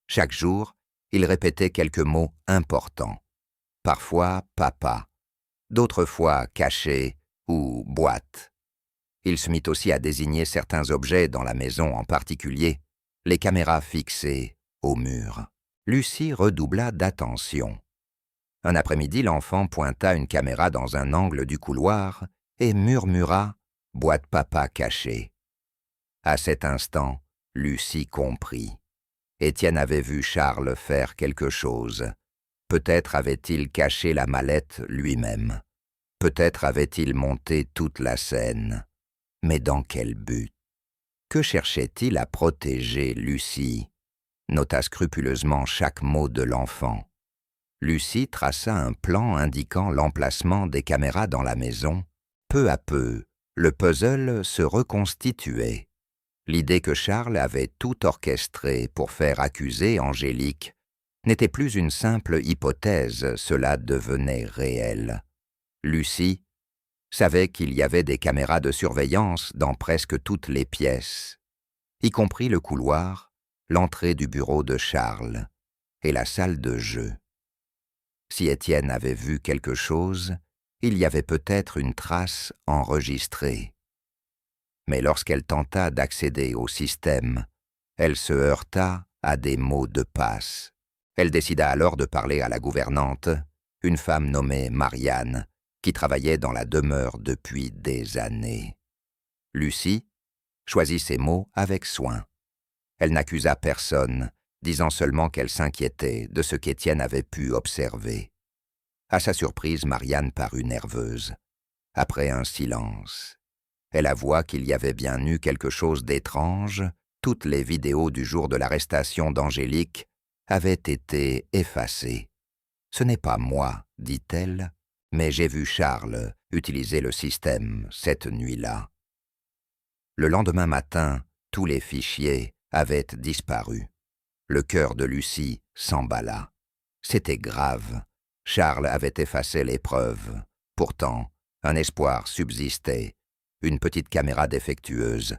Chaque jour, il répétait quelques mots importants. Parfois « papa », d'autres fois « caché » ou « boîte ». Il se mit aussi à désigner certains objets dans la maison, en particulier les caméras fixées au mur. Lucie redoubla d'attention. Un après-midi, l'enfant pointa une caméra dans un angle du couloir et murmura « boîte papa cachée ». À cet instant, Lucie comprit. Étienne avait vu Charles faire quelque chose. Peut-être avait-il caché la mallette lui-même. Peut-être avait-il monté toute la scène. Mais dans quel but? Que cherchait-il à protéger Lucie? Nota scrupuleusement chaque mot de l'enfant. Lucie traça un plan indiquant l'emplacement des caméras dans la maison. Peu à peu, le puzzle se reconstituait. L'idée que Charles avait tout orchestré pour faire accuser Angélique n'était plus une simple hypothèse, cela devenait réel. Lucie savait qu'il y avait des caméras de surveillance dans presque toutes les pièces, y compris le couloir, l'entrée du bureau de Charles et la salle de jeu. Si Étienne avait vu quelque chose, il y avait peut-être une trace enregistrée. Mais lorsqu'elle tenta d'accéder au système, elle se heurta à des mots de passe. Elle décida alors de parler à la gouvernante, une femme nommée Marianne, qui travaillait dans la demeure depuis des années. Lucie choisit ses mots avec soin. Elle n'accusa personne, disant seulement qu'elle s'inquiétait de ce qu'Étienne avait pu observer. À sa surprise, Marianne parut nerveuse. Après un silence, elle avoua qu'il y avait bien eu quelque chose d'étrange. Toutes les vidéos du jour de l'arrestation d'Angélique avaient été effacées. « Ce n'est pas moi, dit-elle, mais j'ai vu Charles utiliser le système cette nuit-là. » Le lendemain matin, tous les fichiers avaient disparu. Le cœur de Lucie s'emballa. C'était grave. Charles avait effacé les preuves. Pourtant, un espoir subsistait. Une petite caméra défectueuse.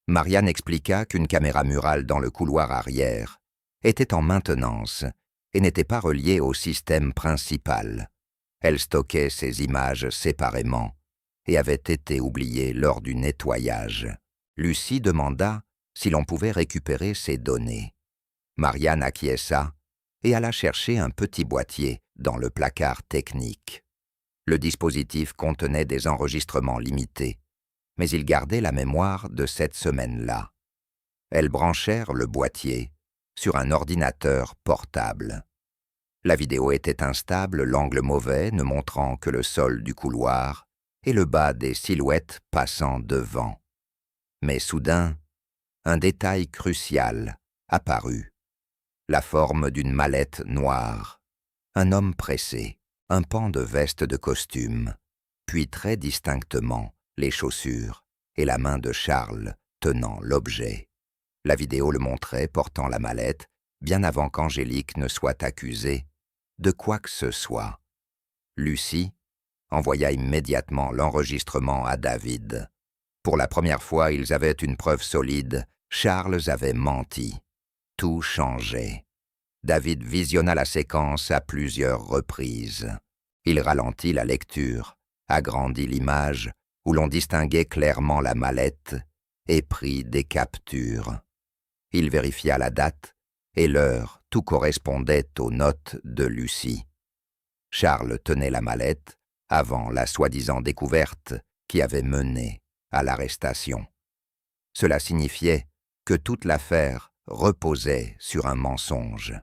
Marianne expliqua qu'une caméra murale dans le couloir arrière était en maintenance et n'était pas reliée au système principal. Elle stockait ces images séparément et avait été oubliée lors du nettoyage. Lucie demanda si l'on pouvait récupérer ces données. Marianne acquiesça et alla chercher un petit boîtier dans le placard technique. Le dispositif contenait des enregistrements limités, mais il gardait la mémoire de cette semaine-là. Elles branchèrent le boîtier sur un ordinateur portable. La vidéo était instable, l'angle mauvais ne montrant que le sol du couloir et le bas des silhouettes passant devant. Mais soudain, un détail crucial apparut. La forme d'une mallette noire, un homme pressé, un pan de veste de costume, puis très distinctement les chaussures et la main de Charles tenant l'objet. La vidéo le montrait portant la mallette bien avant qu'Angélique ne soit accusée de quoi que ce soit. Lucie envoya immédiatement l'enregistrement à David. Pour la première fois, ils avaient une preuve solide. Charles avait menti. Tout changeait. David visionna la séquence à plusieurs reprises. Il ralentit la lecture, agrandit l'image où l'on distinguait clairement la mallette et prit des captures. Il vérifia la date et l'heure, tout correspondait aux notes de Lucie. Charles tenait la mallette avant la soi-disant découverte qui avait mené à l'arrestation. Cela signifiait que toute l'affaire reposait sur un mensonge.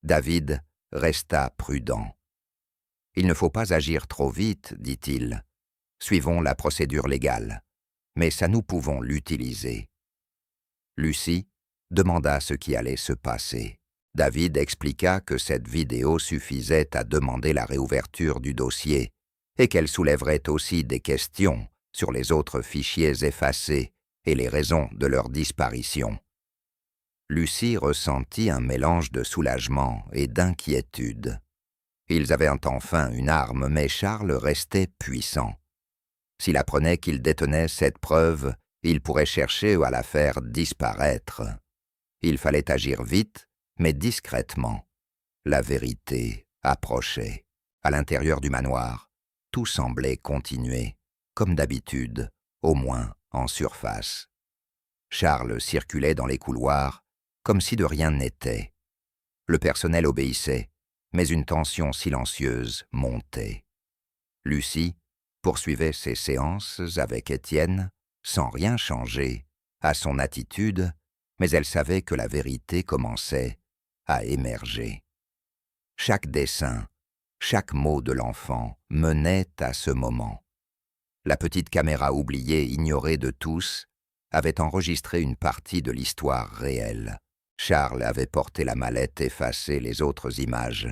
David resta prudent. « Il ne faut pas agir trop vite, dit-il. Suivons la procédure légale, mais ça nous pouvons l'utiliser. » Lucie demanda ce qui allait se passer. David expliqua que cette vidéo suffisait à demander la réouverture du dossier et qu'elle soulèverait aussi des questions sur les autres fichiers effacés et les raisons de leur disparition. Lucie ressentit un mélange de soulagement et d'inquiétude. Ils avaient enfin une arme, mais Charles restait puissant. S'il apprenait qu'il détenait cette preuve, il pourrait chercher à la faire disparaître. Il fallait agir vite, mais discrètement. La vérité approchait. À l'intérieur du manoir, tout semblait continuer, comme d'habitude, au moins en surface. Charles circulait dans les couloirs, comme si de rien n'était. Le personnel obéissait, mais une tension silencieuse montait. Lucie poursuivait ses séances avec Étienne, sans rien changer à son attitude, mais elle savait que la vérité commençait à émerger. Chaque dessin, chaque mot de l'enfant menait à ce moment. La petite caméra oubliée, ignorée de tous, avait enregistré une partie de l'histoire réelle. Charles avait porté la mallette, effacé les autres images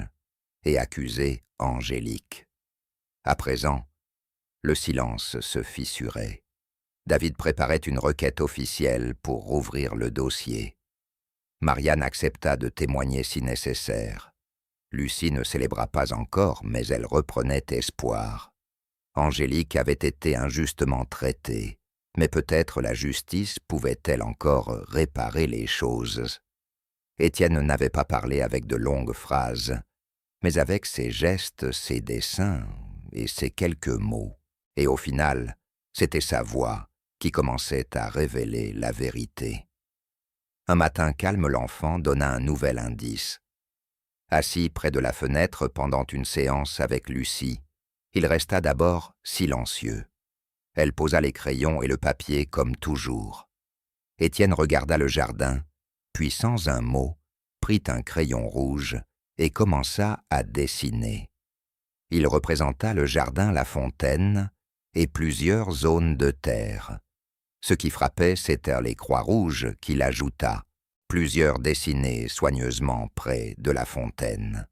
et accusé Angélique. À présent, le silence se fissurait. David préparait une requête officielle pour rouvrir le dossier. Marianne accepta de témoigner si nécessaire. Lucie ne célébra pas encore, mais elle reprenait espoir. Angélique avait été injustement traitée, mais peut-être la justice pouvait-elle encore réparer les choses. Étienne n'avait pas parlé avec de longues phrases, mais avec ses gestes, ses dessins et ses quelques mots. Et au final, c'était sa voix qui commençait à révéler la vérité. Un matin calme, l'enfant donna un nouvel indice. Assis près de la fenêtre pendant une séance avec Lucie, il resta d'abord silencieux. Elle posa les crayons et le papier comme toujours. Étienne regarda le jardin, puis sans un mot, prit un crayon rouge et commença à dessiner. Il représenta le jardin, la fontaine et plusieurs zones de terre. Ce qui frappait, c'étaient les croix rouges qu'il ajouta, plusieurs dessinées soigneusement près de la fontaine.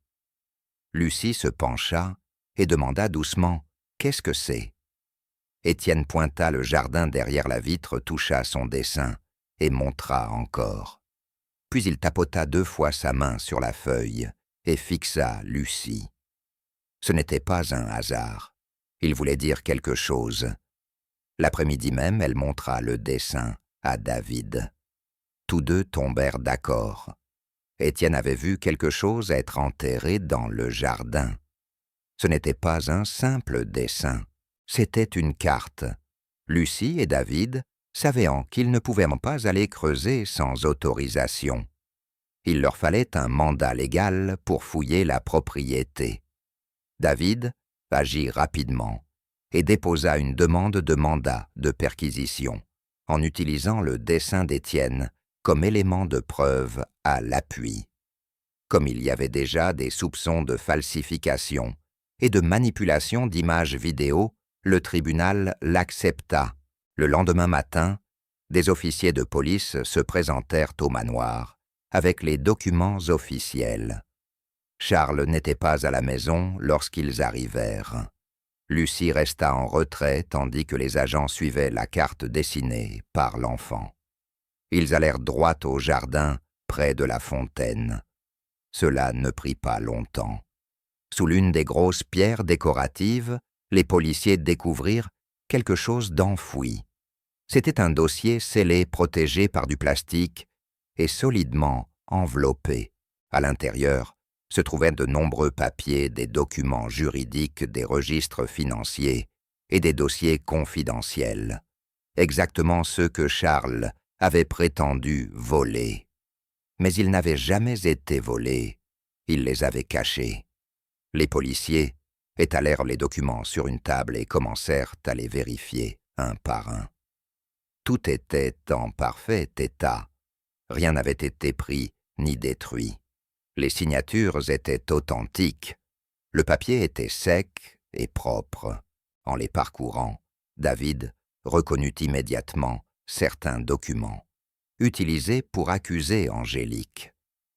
Lucie se pencha et demanda doucement « Qu'est-ce que c'est ?» Étienne pointa le jardin derrière la vitre, toucha son dessin et montra encore. Puis il tapota 2 fois sa main sur la feuille et fixa Lucie. Ce n'était pas un hasard. Il voulait dire quelque chose. L'après-midi même, elle montra le dessin à David. Tous deux tombèrent d'accord. Étienne avait vu quelque chose être enterré dans le jardin. Ce n'était pas un simple dessin, c'était une carte. Lucie et David savaient qu'ils ne pouvaient pas aller creuser sans autorisation. Il leur fallait un mandat légal pour fouiller la propriété. David agit rapidement et déposa une demande de mandat de perquisition en utilisant le dessin d'Étienne comme élément de preuve à l'appui. Comme il y avait déjà des soupçons de falsification et de manipulation d'images vidéo, le tribunal l'accepta. Le lendemain matin, des officiers de police se présentèrent au manoir avec les documents officiels. Charles n'était pas à la maison lorsqu'ils arrivèrent. Lucie resta en retrait tandis que les agents suivaient la carte dessinée par l'enfant. Ils allèrent droit au jardin, près de la fontaine. Cela ne prit pas longtemps. Sous l'une des grosses pierres décoratives, les policiers découvrirent quelque chose d'enfoui. C'était un dossier scellé, protégé par du plastique et solidement enveloppé. À l'intérieur se trouvaient de nombreux papiers, des documents juridiques, des registres financiers et des dossiers confidentiels. Exactement ceux que Charles avait prétendu voler. Mais ils n'avaient jamais été volés, il les avait cachés. Les policiers étalèrent les documents sur une table et commencèrent à les vérifier un par un. Tout était en parfait état. Rien n'avait été pris ni détruit. Les signatures étaient authentiques. Le papier était sec et propre. En les parcourant, David reconnut immédiatement certains documents, utilisés pour accuser Angélique.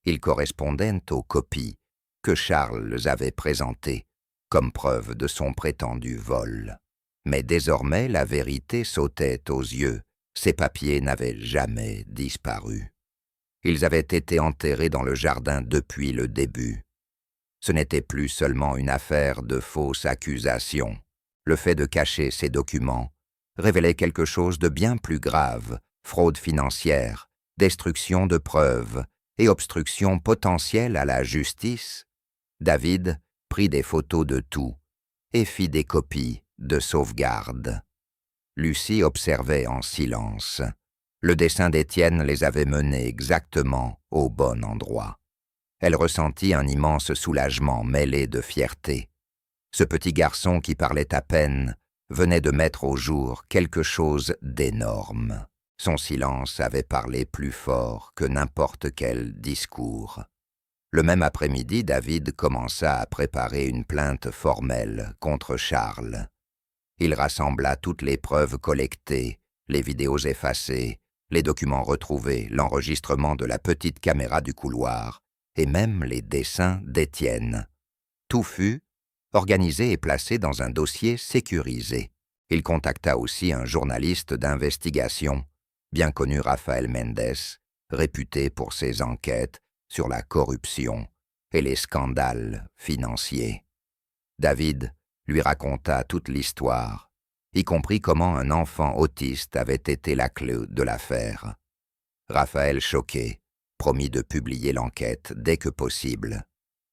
Ils correspondaient aux copies que Charles avait présentées comme preuve de son prétendu vol. Mais désormais, la vérité sautait aux yeux. Ces papiers n'avaient jamais disparu. Ils avaient été enterrés dans le jardin depuis le début. Ce n'était plus seulement une affaire de fausses accusations. Le fait de cacher ces documents révélait quelque chose de bien plus grave, fraude financière, destruction de preuves et obstruction potentielle à la justice. David prit des photos de tout et fit des copies de sauvegarde. Lucie observait en silence. Le dessin d'Étienne les avait menés exactement au bon endroit. Elle ressentit un immense soulagement mêlé de fierté. Ce petit garçon qui parlait à peine venait de mettre au jour quelque chose d'énorme. Son silence avait parlé plus fort que n'importe quel discours. Le même après-midi, David commença à préparer une plainte formelle contre Charles. Il rassembla toutes les preuves collectées, les vidéos effacées, les documents retrouvés, l'enregistrement de la petite caméra du couloir, et même les dessins d'Étienne. Tout fut organisé et placé dans un dossier sécurisé. Il contacta aussi un journaliste d'investigation, bien connu Rafael Mendes, réputé pour ses enquêtes sur la corruption et les scandales financiers. David lui raconta toute l'histoire, y compris comment un enfant autiste avait été la clé de l'affaire. Raphaël, choqué, promit de publier l'enquête dès que possible.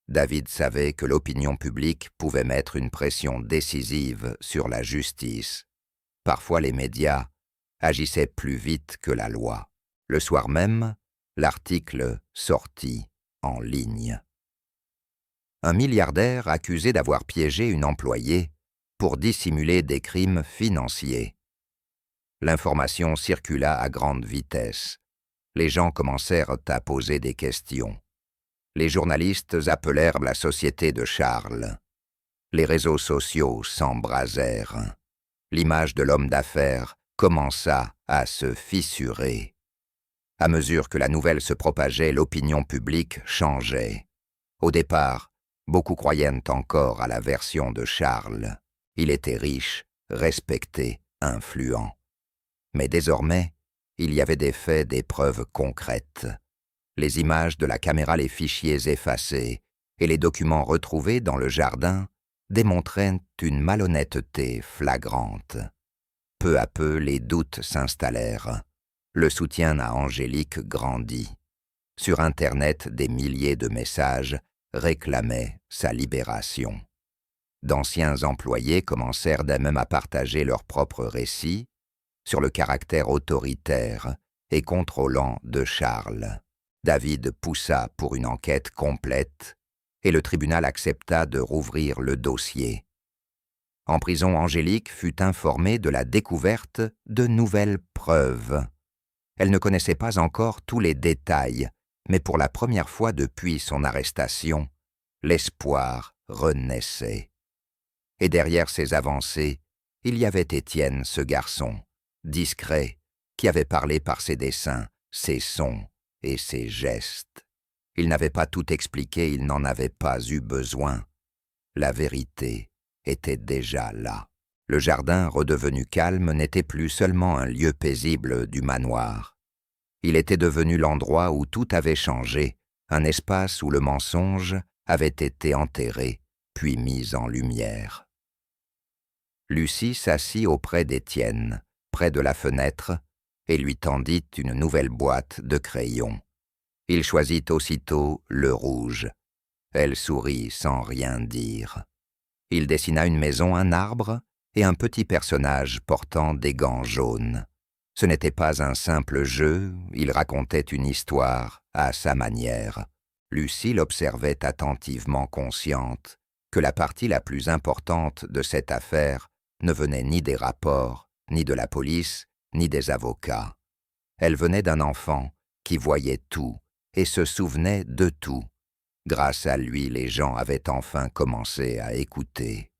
David savait que l'opinion publique pouvait mettre une pression décisive sur la justice. Parfois les médias agissaient plus vite que la loi. Le soir même, l'article sortit en ligne. Un milliardaire accusé d'avoir piégé une employée pour dissimuler des crimes financiers. L'information circula à grande vitesse. Les gens commencèrent à poser des questions. Les journalistes appelèrent la société de Charles. Les réseaux sociaux s'embrasèrent. L'image de l'homme d'affaires commença à se fissurer. À mesure que la nouvelle se propageait, l'opinion publique changeait. Au départ, beaucoup croyaient encore à la version de Charles. Il était riche, respecté, influent. Mais désormais, il y avait des faits, des preuves concrètes. Les images de la caméra, les fichiers effacés et les documents retrouvés dans le jardin démontraient une malhonnêteté flagrante. Peu à peu, les doutes s'installèrent. Le soutien à Angélique grandit. Sur Internet, des milliers de messages réclamaient sa libération. D'anciens employés commencèrent même à partager leurs propres récits sur le caractère autoritaire et contrôlant de Charles. David poussa pour une enquête complète et le tribunal accepta de rouvrir le dossier. En prison, Angélique fut informée de la découverte de nouvelles preuves. Elle ne connaissait pas encore tous les détails, mais pour la première fois depuis son arrestation, l'espoir renaissait. Et derrière ces avancées, il y avait Étienne, ce garçon, discret, qui avait parlé par ses dessins, ses sons et ses gestes. Il n'avait pas tout expliqué, il n'en avait pas eu besoin. La vérité était déjà là. Le jardin, redevenu calme, n'était plus seulement un lieu paisible du manoir. Il était devenu l'endroit où tout avait changé, un espace où le mensonge avait été enterré, puis mis en lumière. Lucie s'assit auprès d'Étienne, près de la fenêtre, et lui tendit une nouvelle boîte de crayons. Il choisit aussitôt le rouge. Elle sourit sans rien dire. Il dessina une maison, un arbre et un petit personnage portant des gants jaunes. Ce n'était pas un simple jeu, il racontait une histoire à sa manière. Lucie l'observait attentivement, consciente que la partie la plus importante de cette affaire ne venait ni des rapports, ni de la police, ni des avocats. Elle venait d'un enfant qui voyait tout et se souvenait de tout. Grâce à lui, les gens avaient enfin commencé à écouter.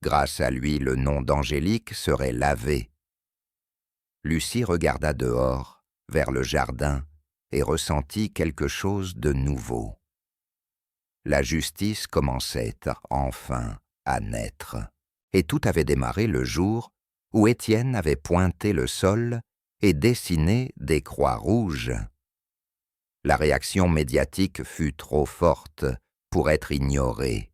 Grâce à lui, le nom d'Angélique serait lavé. Lucie regarda dehors, vers le jardin, et ressentit quelque chose de nouveau. La justice commençait enfin à naître. Et tout avait démarré le jour où Étienne avait pointé le sol et dessiné des croix rouges. La réaction médiatique fut trop forte pour être ignorée.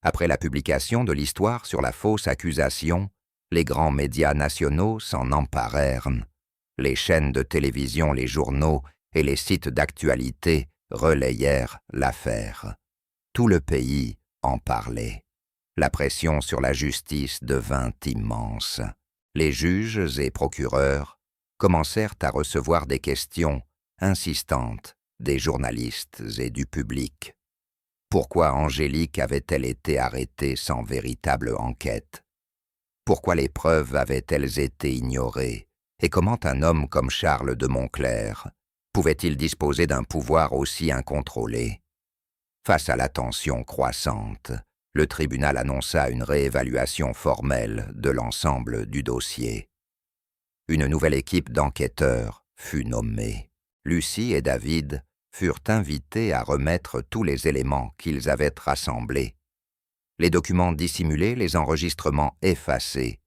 Après la publication de l'histoire sur la fausse accusation, les grands médias nationaux s'en emparèrent. Les chaînes de télévision, les journaux et les sites d'actualité relayèrent l'affaire. Tout le pays en parlait. La pression sur la justice devint immense. Les juges et procureurs commencèrent à recevoir des questions insistantes des journalistes et du public. Pourquoi Angélique avait-elle été arrêtée sans véritable enquête? Pourquoi les preuves avaient-elles été ignorées Et comment un homme comme Charles de Montclair pouvait-il disposer d'un pouvoir aussi incontrôlé? Face à la tension croissante, le tribunal annonça une réévaluation formelle de l'ensemble du dossier. Une nouvelle équipe d'enquêteurs fut nommée. Lucie et David furent invités à remettre tous les éléments qu'ils avaient rassemblés. Les documents dissimulés, les enregistrements effacés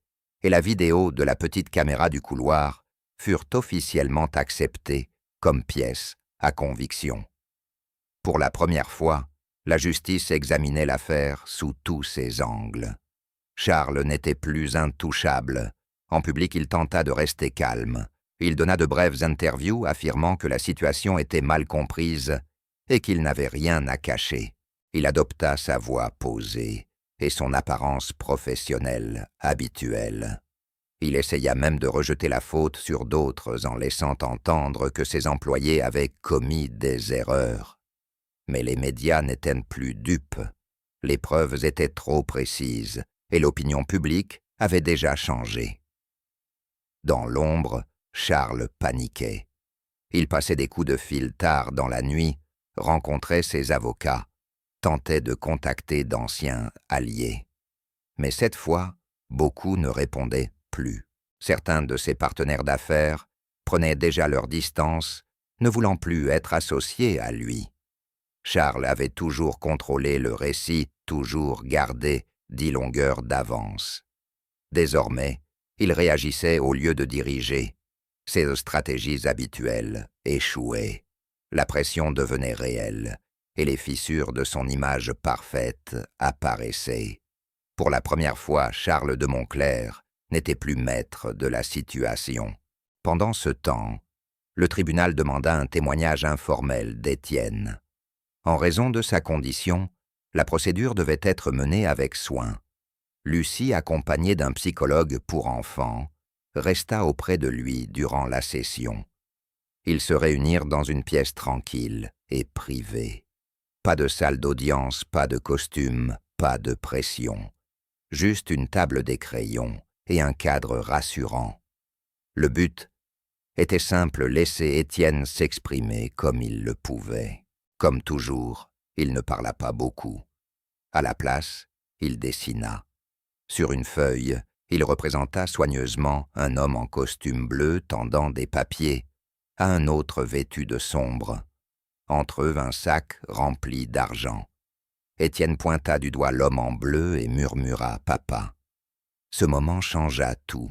et la vidéo de la petite caméra du couloir furent officiellement acceptés comme pièces à conviction. Pour la première fois, la justice examinait l'affaire sous tous ses angles. Charles n'était plus intouchable. En public, il tenta de rester calme. Il donna de brèves interviews affirmant que la situation était mal comprise et qu'il n'avait rien à cacher. Il adopta sa voix posée et son apparence professionnelle habituelle. Il essaya même de rejeter la faute sur d'autres en laissant entendre que ses employés avaient commis des erreurs. Mais les médias n'étaient plus dupes. Les preuves étaient trop précises et l'opinion publique avait déjà changé. Dans l'ombre, Charles paniquait. Il passait des coups de fil tard dans la nuit, rencontrait ses avocats, tentait de contacter d'anciens alliés. Mais cette fois, beaucoup ne répondaient plus. Certains de ses partenaires d'affaires prenaient déjà leur distance, ne voulant plus être associés à lui. Charles avait toujours contrôlé le récit, toujours gardé 10 longueurs d'avance. Désormais, il réagissait au lieu de diriger. Ses stratégies habituelles échouaient. La pression devenait réelle et les fissures de son image parfaite apparaissaient. Pour la première fois, Charles de Montclair n'était plus maître de la situation. Pendant ce temps, le tribunal demanda un témoignage informel d'Étienne. En raison de sa condition, la procédure devait être menée avec soin. Lucie, accompagnée d'un psychologue pour enfants, resta auprès de lui durant la session. Ils se réunirent dans une pièce tranquille et privée. Pas de salle d'audience, pas de costume, pas de pression. Juste une table des crayons et un cadre rassurant. Le but était simple, laisser Étienne s'exprimer comme il le pouvait. Comme toujours, il ne parla pas beaucoup. À la place, il dessina. Sur une feuille, il représenta soigneusement un homme en costume bleu tendant des papiers à un autre vêtu de sombre. Entre eux, un sac rempli d'argent. Étienne pointa du doigt l'homme en bleu et murmura « Papa ». Ce moment changea tout.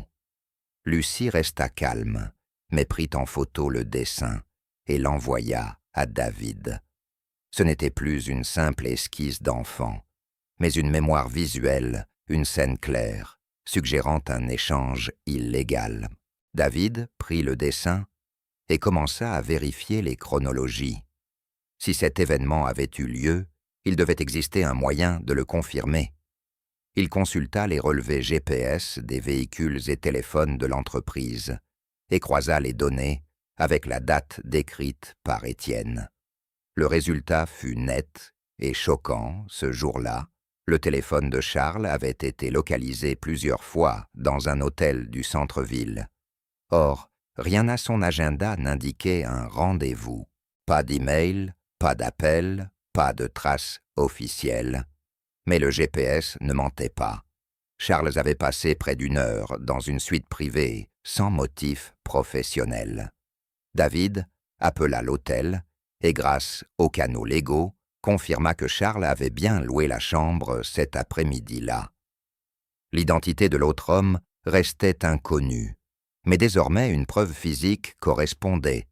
Lucie resta calme, mais prit en photo le dessin et l'envoya à David. Ce n'était plus une simple esquisse d'enfant, mais une mémoire visuelle, une scène claire, suggérant un échange illégal. David prit le dessin et commença à vérifier les chronologies. Si cet événement avait eu lieu, il devait exister un moyen de le confirmer. Il consulta les relevés GPS des véhicules et téléphones de l'entreprise et croisa les données avec la date décrite par Étienne. Le résultat fut net et choquant ce jour-là. Le téléphone de Charles avait été localisé plusieurs fois dans un hôtel du centre-ville. Or, rien à son agenda n'indiquait un rendez-vous. Pas d'email, pas d'appel, pas de traces officielles. Mais le GPS ne mentait pas. Charles avait passé près d'1 heure dans une suite privée, sans motif professionnel. David appela l'hôtel et, grâce aux canaux légaux, confirma que Charles avait bien loué la chambre cet après-midi-là. L'identité de l'autre homme restait inconnue, mais désormais une preuve physique correspondait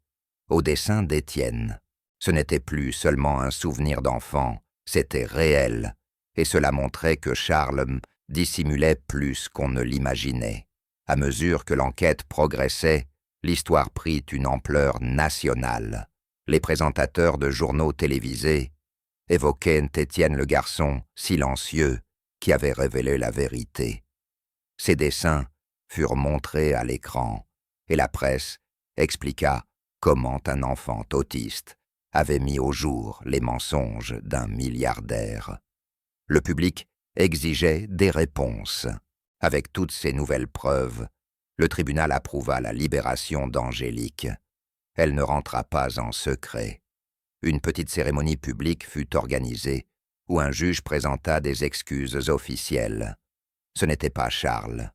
au dessin d'Étienne. Ce n'était plus seulement un souvenir d'enfant, c'était réel, et cela montrait que Charles dissimulait plus qu'on ne l'imaginait. À mesure que l'enquête progressait, l'histoire prit une ampleur nationale. Les présentateurs de journaux télévisés évoquaient Étienne le garçon silencieux qui avait révélé la vérité. Ses dessins furent montrés à l'écran et la presse expliqua comment un enfant autiste avait mis au jour les mensonges d'un milliardaire. Le public exigeait des réponses. Avec toutes ces nouvelles preuves, Le tribunal approuva la libération d'Angélique. Elle ne rentra pas en secret. Une petite cérémonie publique fut organisée où un juge présenta des excuses officielles. Ce n'était pas Charles.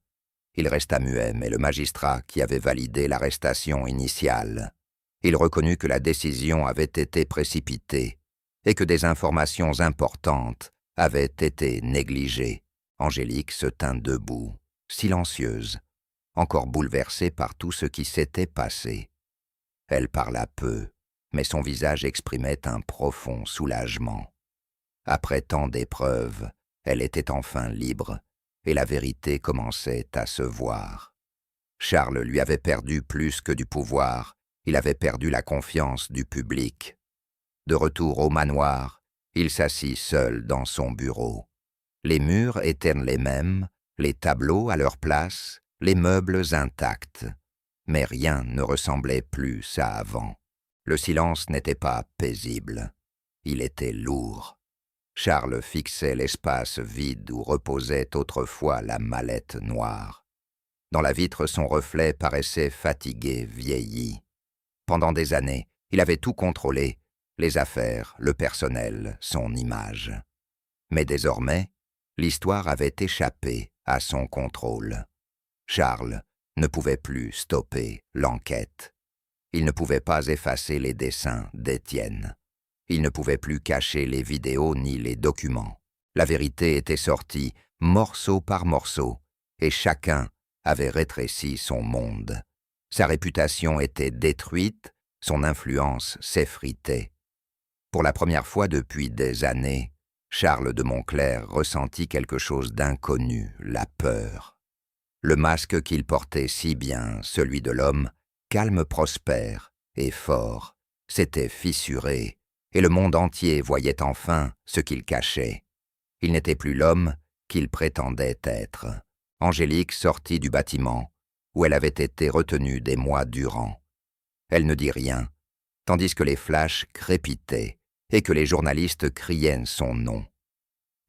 Il resta muet, mais le magistrat qui avait validé l'arrestation initiale. Il reconnut que la décision avait été précipitée et que des informations importantes avaient été négligées. Angélique se tint debout, silencieuse, encore bouleversée par tout ce qui s'était passé. Elle parla peu, mais son visage exprimait un profond soulagement. Après tant d'épreuves, elle était enfin libre, et la vérité commençait à se voir. Charles lui avait perdu plus que du pouvoir, il avait perdu la confiance du public. De retour au manoir, il s'assit seul dans son bureau. Les murs étaient les mêmes, les tableaux à leur place, les meubles intacts. Mais rien ne ressemblait plus à avant. Le silence n'était pas paisible. Il était lourd. Charles fixait l'espace vide où reposait autrefois la mallette noire. Dans la vitre, son reflet paraissait fatigué, vieilli. Pendant des années, il avait tout contrôlé, les affaires, le personnel, son image. Mais désormais, l'histoire avait échappé à son contrôle. Charles ne pouvait plus stopper l'enquête. Il ne pouvait pas effacer les dessins d'Étienne. Il ne pouvait plus cacher les vidéos ni les documents. La vérité était sortie, morceau par morceau, et chacun avait rétréci son monde. Sa réputation était détruite, son influence s'effritait. Pour la première fois depuis des années, Charles de Montclerc ressentit quelque chose d'inconnu, la peur. Le masque qu'il portait si bien, celui de l'homme, calme, prospère et fort, s'était fissuré, et le monde entier voyait enfin ce qu'il cachait. Il n'était plus l'homme qu'il prétendait être. Angélique sortit du bâtiment, où elle avait été retenue des mois durant. Elle ne dit rien, tandis que les flashs crépitaient et que les journalistes criaient son nom.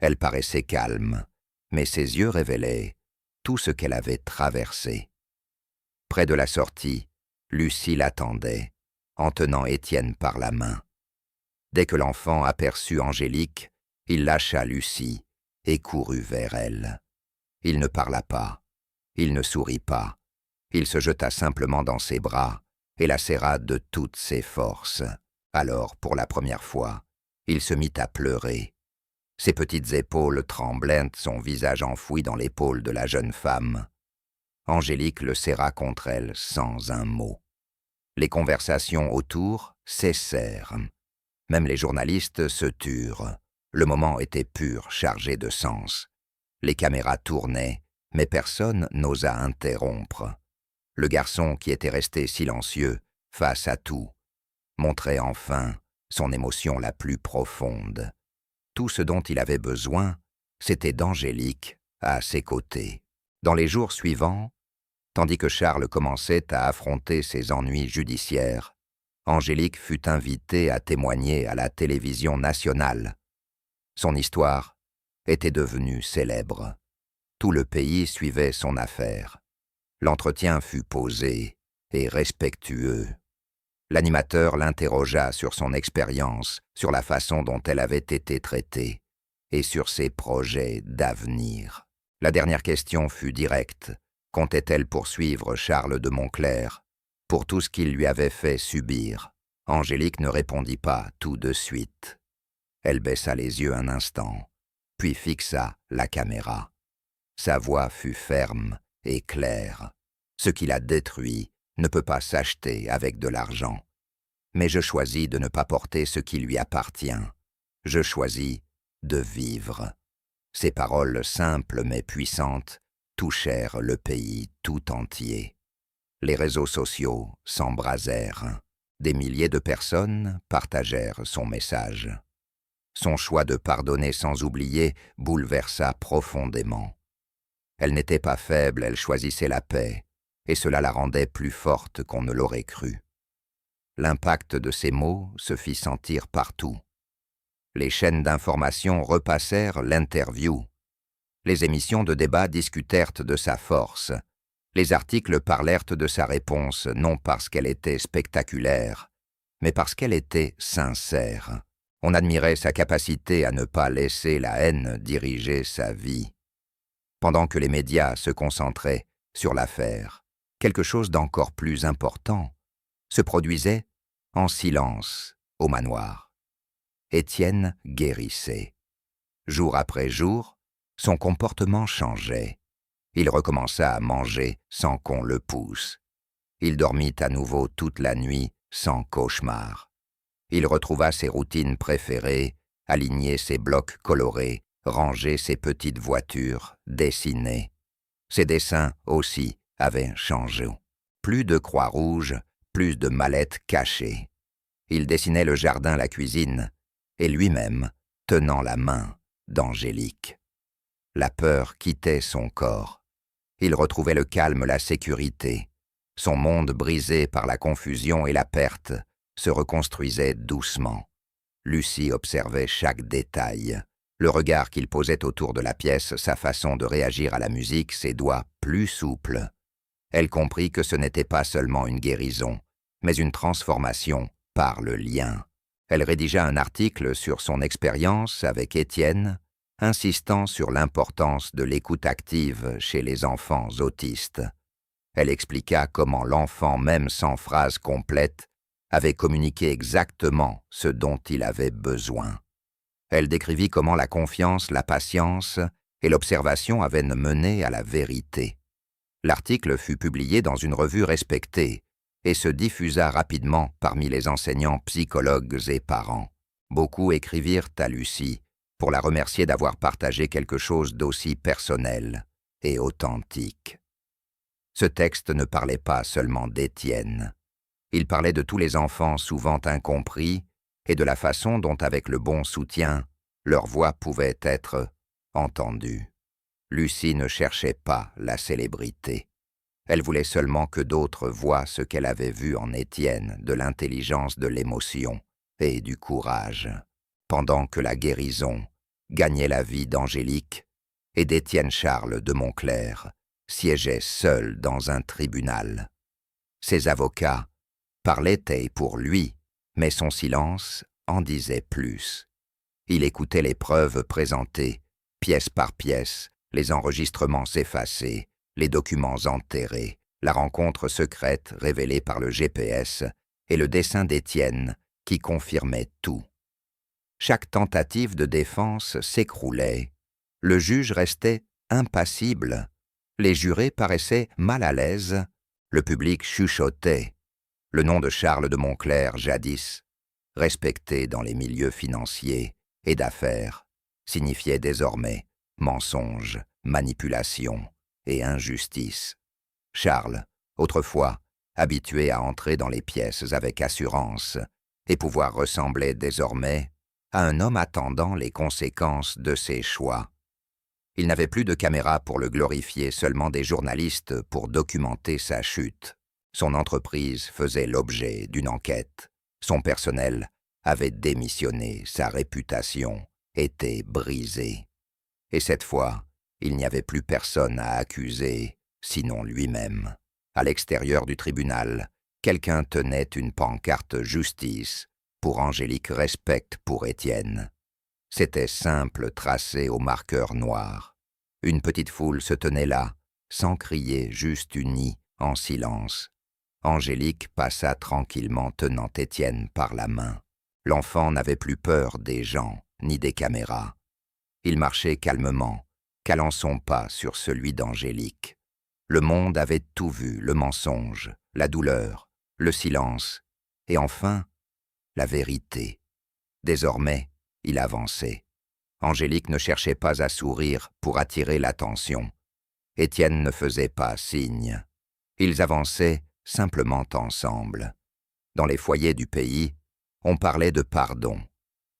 Elle paraissait calme, mais ses yeux révélaient tout ce qu'elle avait traversé. Près de la sortie, Lucie l'attendait, en tenant Étienne par la main. Dès que l'enfant aperçut Angélique, il lâcha Lucie et courut vers elle. Il ne parla pas, il ne sourit pas, il se jeta simplement dans ses bras et la serra de toutes ses forces. Alors, pour la première fois, il se mit à pleurer. Ses petites épaules tremblantes, son visage enfoui dans l'épaule de la jeune femme. Angélique le serra contre elle sans un mot. Les conversations autour cessèrent. Même les journalistes se turent. Le moment était pur, chargé de sens. Les caméras tournaient, mais personne n'osa interrompre. Le garçon qui était resté silencieux, face à tout, montrait enfin son émotion la plus profonde. Tout ce dont il avait besoin, c'était d'Angélique à ses côtés. Dans les jours suivants, tandis que Charles commençait à affronter ses ennuis judiciaires, Angélique fut invitée à témoigner à la télévision nationale. Son histoire était devenue célèbre. Tout le pays suivait son affaire. L'entretien fut posé et respectueux. L'animateur l'interrogea sur son expérience, sur la façon dont elle avait été traitée et sur ses projets d'avenir. La dernière question fut directe. Comptait-elle poursuivre Charles de Montclerc pour tout ce qu'il lui avait fait subir? Angélique ne répondit pas tout de suite. Elle baissa les yeux un instant, puis fixa la caméra. Sa voix fut ferme et claire. Ce qu'il a détruit ne peut pas s'acheter avec de l'argent. Mais je choisis de ne pas porter ce qui lui appartient. Je choisis de vivre. Ces paroles simples mais puissantes touchèrent le pays tout entier. Les réseaux sociaux s'embrasèrent. Des milliers de personnes partagèrent son message. Son choix de pardonner sans oublier bouleversa profondément. Elle n'était pas faible, elle choisissait la paix, et cela la rendait plus forte qu'on ne l'aurait cru. L'impact de ces mots se fit sentir partout. Les chaînes d'information repassèrent l'interview. Les émissions de débat discutèrent de sa force. Les articles parlèrent de sa réponse non parce qu'elle était spectaculaire, mais parce qu'elle était sincère. On admirait sa capacité à ne pas laisser la haine diriger sa vie. Pendant que les médias se concentraient sur l'affaire, quelque chose d'encore plus important se produisait en silence au manoir. Étienne guérissait. Jour après jour, son comportement changeait. Il recommença à manger sans qu'on le pousse. Il dormit à nouveau toute la nuit sans cauchemar. Il retrouva ses routines préférées, aligner ses blocs colorés, ranger ses petites voitures, dessiner. Ses dessins aussi avaient changé. Plus de croix rouges, plus de mallettes cachées. Il dessinait le jardin, la cuisine, et lui-même tenant la main d'Angélique. La peur quittait son corps. Il retrouvait le calme, la sécurité. Son monde brisé par la confusion et la perte se reconstruisait doucement. Lucie observait chaque détail. Le regard qu'il posait autour de la pièce, sa façon de réagir à la musique, ses doigts plus souples. Elle comprit que ce n'était pas seulement une guérison, mais une transformation par le lien. Elle rédigea un article sur son expérience avec Étienne, insistant sur l'importance de l'écoute active chez les enfants autistes. Elle expliqua comment l'enfant, même sans phrase complète, avait communiqué exactement ce dont il avait besoin. Elle décrivit comment la confiance, la patience et l'observation avaient mené à la vérité. L'article fut publié dans une revue respectée et se diffusa rapidement parmi les enseignants, psychologues et parents. Beaucoup écrivirent à Lucie pour la remercier d'avoir partagé quelque chose d'aussi personnel et authentique. Ce texte ne parlait pas seulement d'Étienne. Il parlait de tous les enfants souvent incompris et de la façon dont, avec le bon soutien, leur voix pouvait être entendue. Lucie ne cherchait pas la célébrité. Elle voulait seulement que d'autres voient ce qu'elle avait vu en Étienne, de l'intelligence, de l'émotion et du courage. Pendant que la guérison gagnait la vie d'Angélique et d'Étienne Charles de Montclair siégeait seul dans un tribunal. Ses avocats parlaient pour lui, mais son silence en disait plus. Il écoutait les preuves présentées, pièce par pièce, les enregistrements s'effacer, les documents enterrés, la rencontre secrète révélée par le GPS et le dessin d'Étienne qui confirmait tout. Chaque tentative de défense s'écroulait. Le juge restait impassible. Les jurés paraissaient mal à l'aise. Le public chuchotait. Le nom de Charles de Montclair, jadis, respecté dans les milieux financiers et d'affaires, signifiait désormais mensonge, manipulation et injustice. Charles, autrefois habitué à entrer dans les pièces avec assurance et pouvoir ressembler désormais à un homme attendant les conséquences de ses choix. Il n'avait plus de caméra pour le glorifier, seulement des journalistes pour documenter sa chute. Son entreprise faisait l'objet d'une enquête. Son personnel avait démissionné, sa réputation était brisée. Et cette fois, il n'y avait plus personne à accuser, sinon lui-même. À l'extérieur du tribunal, quelqu'un tenait une pancarte « Justice » pour Angélique, respect pour Étienne. C'était simple, tracé au marqueur noir. Une petite foule se tenait là, sans crier, juste unie, en silence. Angélique passa tranquillement tenant Étienne par la main. L'enfant n'avait plus peur des gens, ni des caméras. Il marchait calmement, calant son pas sur celui d'Angélique. Le monde avait tout vu, le mensonge, la douleur, le silence, et enfin, la vérité. Désormais, il avançait. Angélique ne cherchait pas à sourire pour attirer l'attention. Étienne ne faisait pas signe. Ils avançaient simplement ensemble. Dans les foyers du pays, on parlait de pardon.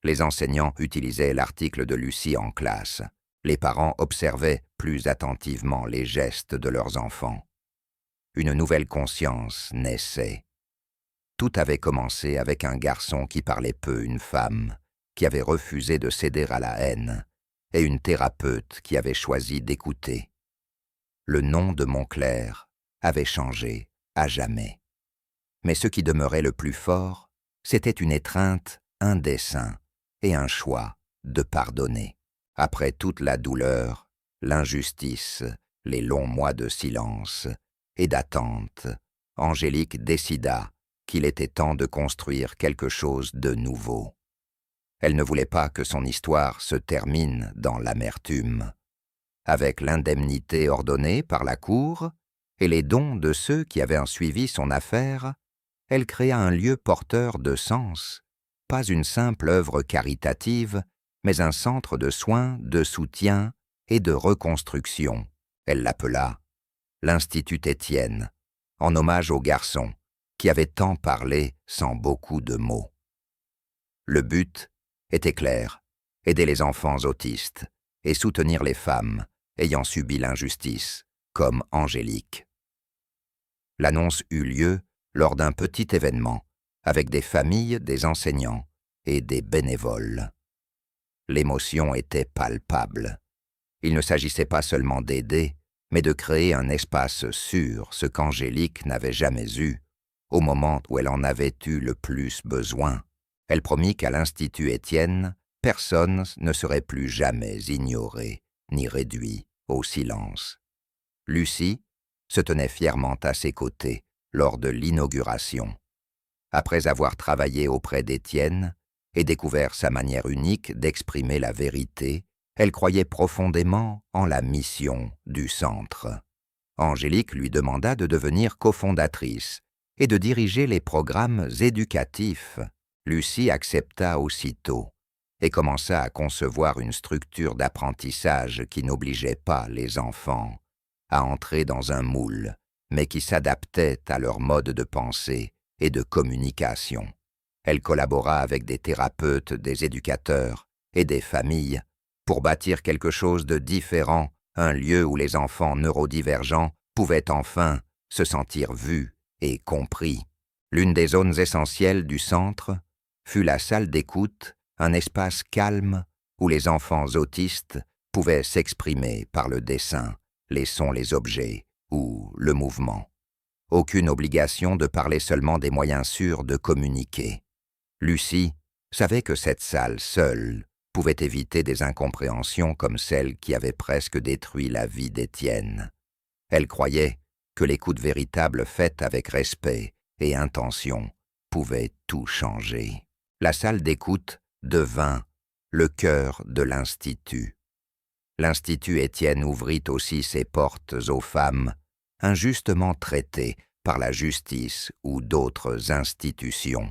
Les enseignants utilisaient l'article de Lucie en classe. Les parents observaient plus attentivement les gestes de leurs enfants. Une nouvelle conscience naissait. Tout avait commencé avec un garçon qui parlait peu, une femme qui avait refusé de céder à la haine, et une thérapeute qui avait choisi d'écouter. Le nom de Montclair avait changé à jamais. Mais ce qui demeurait le plus fort, c'était une étreinte, un dessein et un choix de pardonner. Après toute la douleur, l'injustice, les longs mois de silence et d'attente, Angélique décida qu'il était temps de construire quelque chose de nouveau. Elle ne voulait pas que son histoire se termine dans l'amertume. Avec l'indemnité ordonnée par la cour et les dons de ceux qui avaient suivi son affaire, elle créa un lieu porteur de sens, pas une simple œuvre caritative, mais un centre de soins, de soutien et de reconstruction. Elle l'appela l'Institut Étienne, en hommage au garçon qui avait tant parlé sans beaucoup de mots. Le but était clair, aider les enfants autistes et soutenir les femmes ayant subi l'injustice, comme Angélique. L'annonce eut lieu lors d'un petit événement, avec des familles, des enseignants et des bénévoles. L'émotion était palpable. Il ne s'agissait pas seulement d'aider, mais de créer un espace sûr, ce qu'Angélique n'avait jamais eu, au moment où elle en avait eu le plus besoin. Elle promit qu'à l'Institut Étienne, personne ne serait plus jamais ignoré, ni réduit au silence. Lucie se tenait fièrement à ses côtés lors de l'inauguration. Après avoir travaillé auprès d'Étienne et découvert sa manière unique d'exprimer la vérité, elle croyait profondément en la mission du centre. Angélique lui demanda de devenir cofondatrice et de diriger les programmes éducatifs. Lucie accepta aussitôt et commença à concevoir une structure d'apprentissage qui n'obligeait pas les enfants à entrer dans un moule, mais qui s'adaptait à leur mode de pensée et de communication. Elle collabora avec des thérapeutes, des éducateurs et des familles pour bâtir quelque chose de différent, un lieu où les enfants neurodivergents pouvaient enfin se sentir vus et compris. L'une des zones essentielles du centre fut la salle d'écoute, un espace calme où les enfants autistes pouvaient s'exprimer par le dessin, les sons, les objets ou le mouvement. Aucune obligation de parler, seulement des moyens sûrs de communiquer. Lucie savait que cette salle seule pouvait éviter des incompréhensions comme celle qui avait presque détruit la vie d'Étienne. Elle croyait que l'écoute véritable faite avec respect et intention pouvait tout changer. La salle d'écoute devint le cœur de l'Institut. L'Institut Étienne ouvrit aussi ses portes aux femmes injustement traitées par la justice ou d'autres institutions.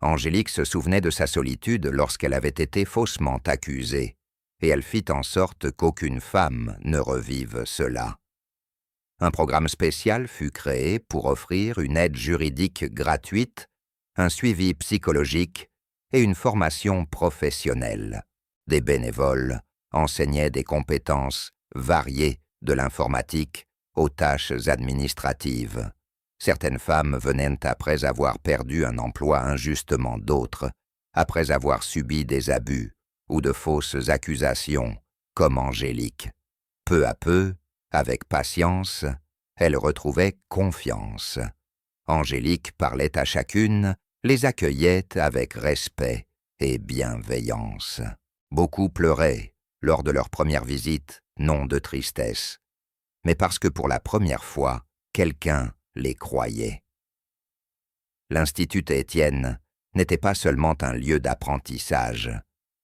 Angélique se souvenait de sa solitude lorsqu'elle avait été faussement accusée, et elle fit en sorte qu'aucune femme ne revive cela. Un programme spécial fut créé pour offrir une aide juridique gratuite, un suivi psychologique et une formation professionnelle. Des bénévoles enseignaient des compétences variées de l'informatique aux tâches administratives. Certaines femmes venaient après avoir perdu un emploi injustement, d'autres après avoir subi des abus ou de fausses accusations, comme Angélique. Peu à peu, avec patience, elle retrouvait confiance. Angélique parlait à chacune, les accueillait avec respect et bienveillance. Beaucoup pleuraient lors de leur première visite, non de tristesse, mais parce que pour la première fois, quelqu'un les croyait. L'Institut Étienne n'était pas seulement un lieu d'apprentissage,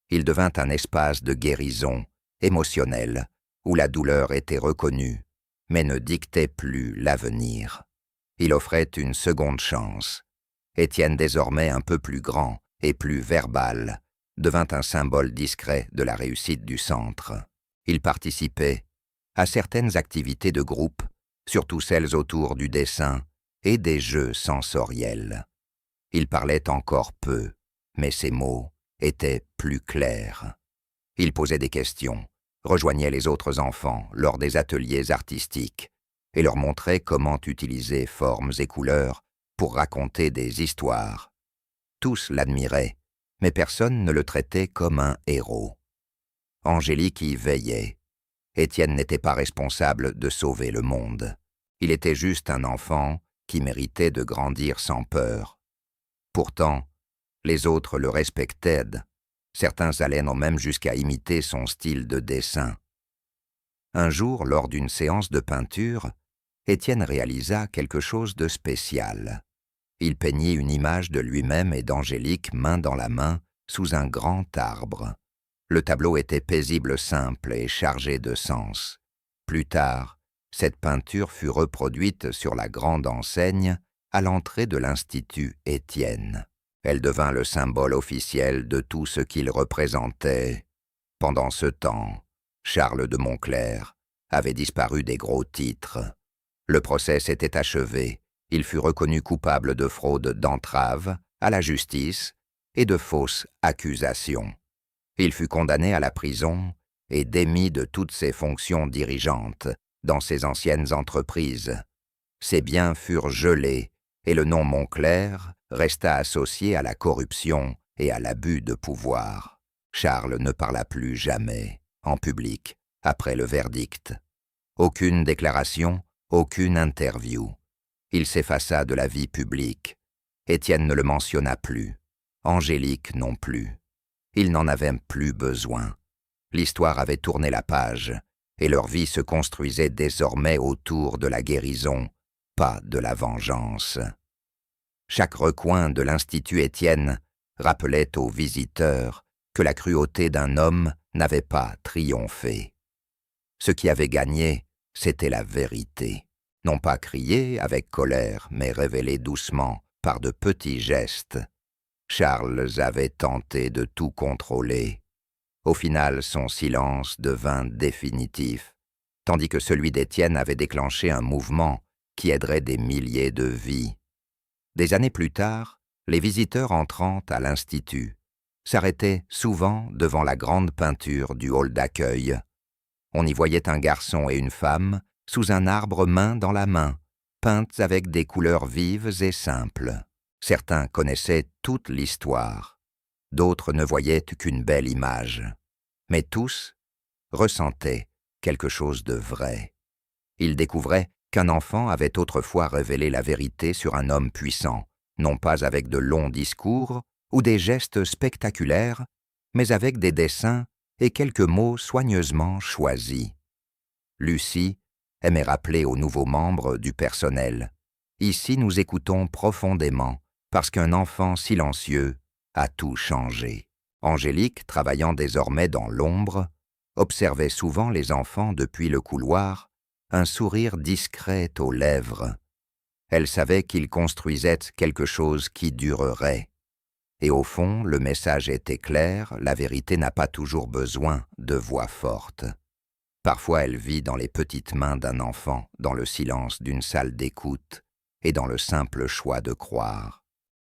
il devint un espace de guérison émotionnelle où la douleur était reconnue, mais ne dictait plus l'avenir. Il offrait une seconde chance. Étienne, désormais un peu plus grand et plus verbal, devint un symbole discret de la réussite du centre. Il participait à certaines activités de groupe, surtout celles autour du dessin et des jeux sensoriels. Il parlait encore peu, mais ses mots étaient plus clairs. Il posait des questions, rejoignait les autres enfants lors des ateliers artistiques et leur montrait comment utiliser formes et couleurs pour raconter des histoires. Tous l'admiraient, mais personne ne le traitait comme un héros. Angélique y veillait. Étienne n'était pas responsable de sauver le monde. Il était juste un enfant qui méritait de grandir sans peur. Pourtant, les autres le respectaient. Certains allaient même jusqu'à imiter son style de dessin. Un jour, lors d'une séance de peinture, Étienne réalisa quelque chose de spécial. Il peignit une image de lui-même et d'Angélique main dans la main sous un grand arbre. Le tableau était paisible, simple et chargé de sens. Plus tard, cette peinture fut reproduite sur la grande enseigne à l'entrée de l'Institut Étienne. Elle devint le symbole officiel de tout ce qu'il représentait. Pendant ce temps, Charles de Montclerc avait disparu des gros titres. Le procès s'était achevé. Il fut reconnu coupable de fraude d'entrave à la justice et de fausses accusations. Il fut condamné à la prison et démis de toutes ses fonctions dirigeantes dans ses anciennes entreprises. Ses biens furent gelés et le nom Montclerc resta associé à la corruption et à l'abus de pouvoir. Charles ne parla plus jamais, en public, après le verdict. Aucune déclaration, aucune interview. Il s'effaça de la vie publique. Étienne ne le mentionna plus. Angélique non plus. Ils n'en avaient plus besoin. L'histoire avait tourné la page, et leur vie se construisait désormais autour de la guérison, pas de la vengeance. Chaque recoin de l'Institut Étienne rappelait aux visiteurs que la cruauté d'un homme n'avait pas triomphé. Ce qui avait gagné, c'était la vérité. Non pas criée avec colère, mais révélée doucement par de petits gestes. Charles avait tenté de tout contrôler. Au final, son silence devint définitif, tandis que celui d'Étienne avait déclenché un mouvement qui aiderait des milliers de vies. Des années plus tard, les visiteurs entrant à l'Institut s'arrêtaient souvent devant la grande peinture du hall d'accueil. On y voyait un garçon et une femme sous un arbre main dans la main, peintes avec des couleurs vives et simples. Certains connaissaient toute l'histoire, d'autres ne voyaient qu'une belle image. Mais tous ressentaient quelque chose de vrai. Ils découvraient qu'un enfant avait autrefois révélé la vérité sur un homme puissant, non pas avec de longs discours ou des gestes spectaculaires, mais avec des dessins et quelques mots soigneusement choisis. Lucie aimait rappeler aux nouveaux membres du personnel « Ici nous écoutons profondément, parce qu'un enfant silencieux a tout changé. » Angélique, travaillant désormais dans l'ombre, observait souvent les enfants depuis le couloir, un sourire discret aux lèvres. Elle savait qu'ils construisaient quelque chose qui durerait. Et au fond, le message était clair, la vérité n'a pas toujours besoin de voix fortes. Parfois elle vit dans les petites mains d'un enfant, dans le silence d'une salle d'écoute et dans le simple choix de croire.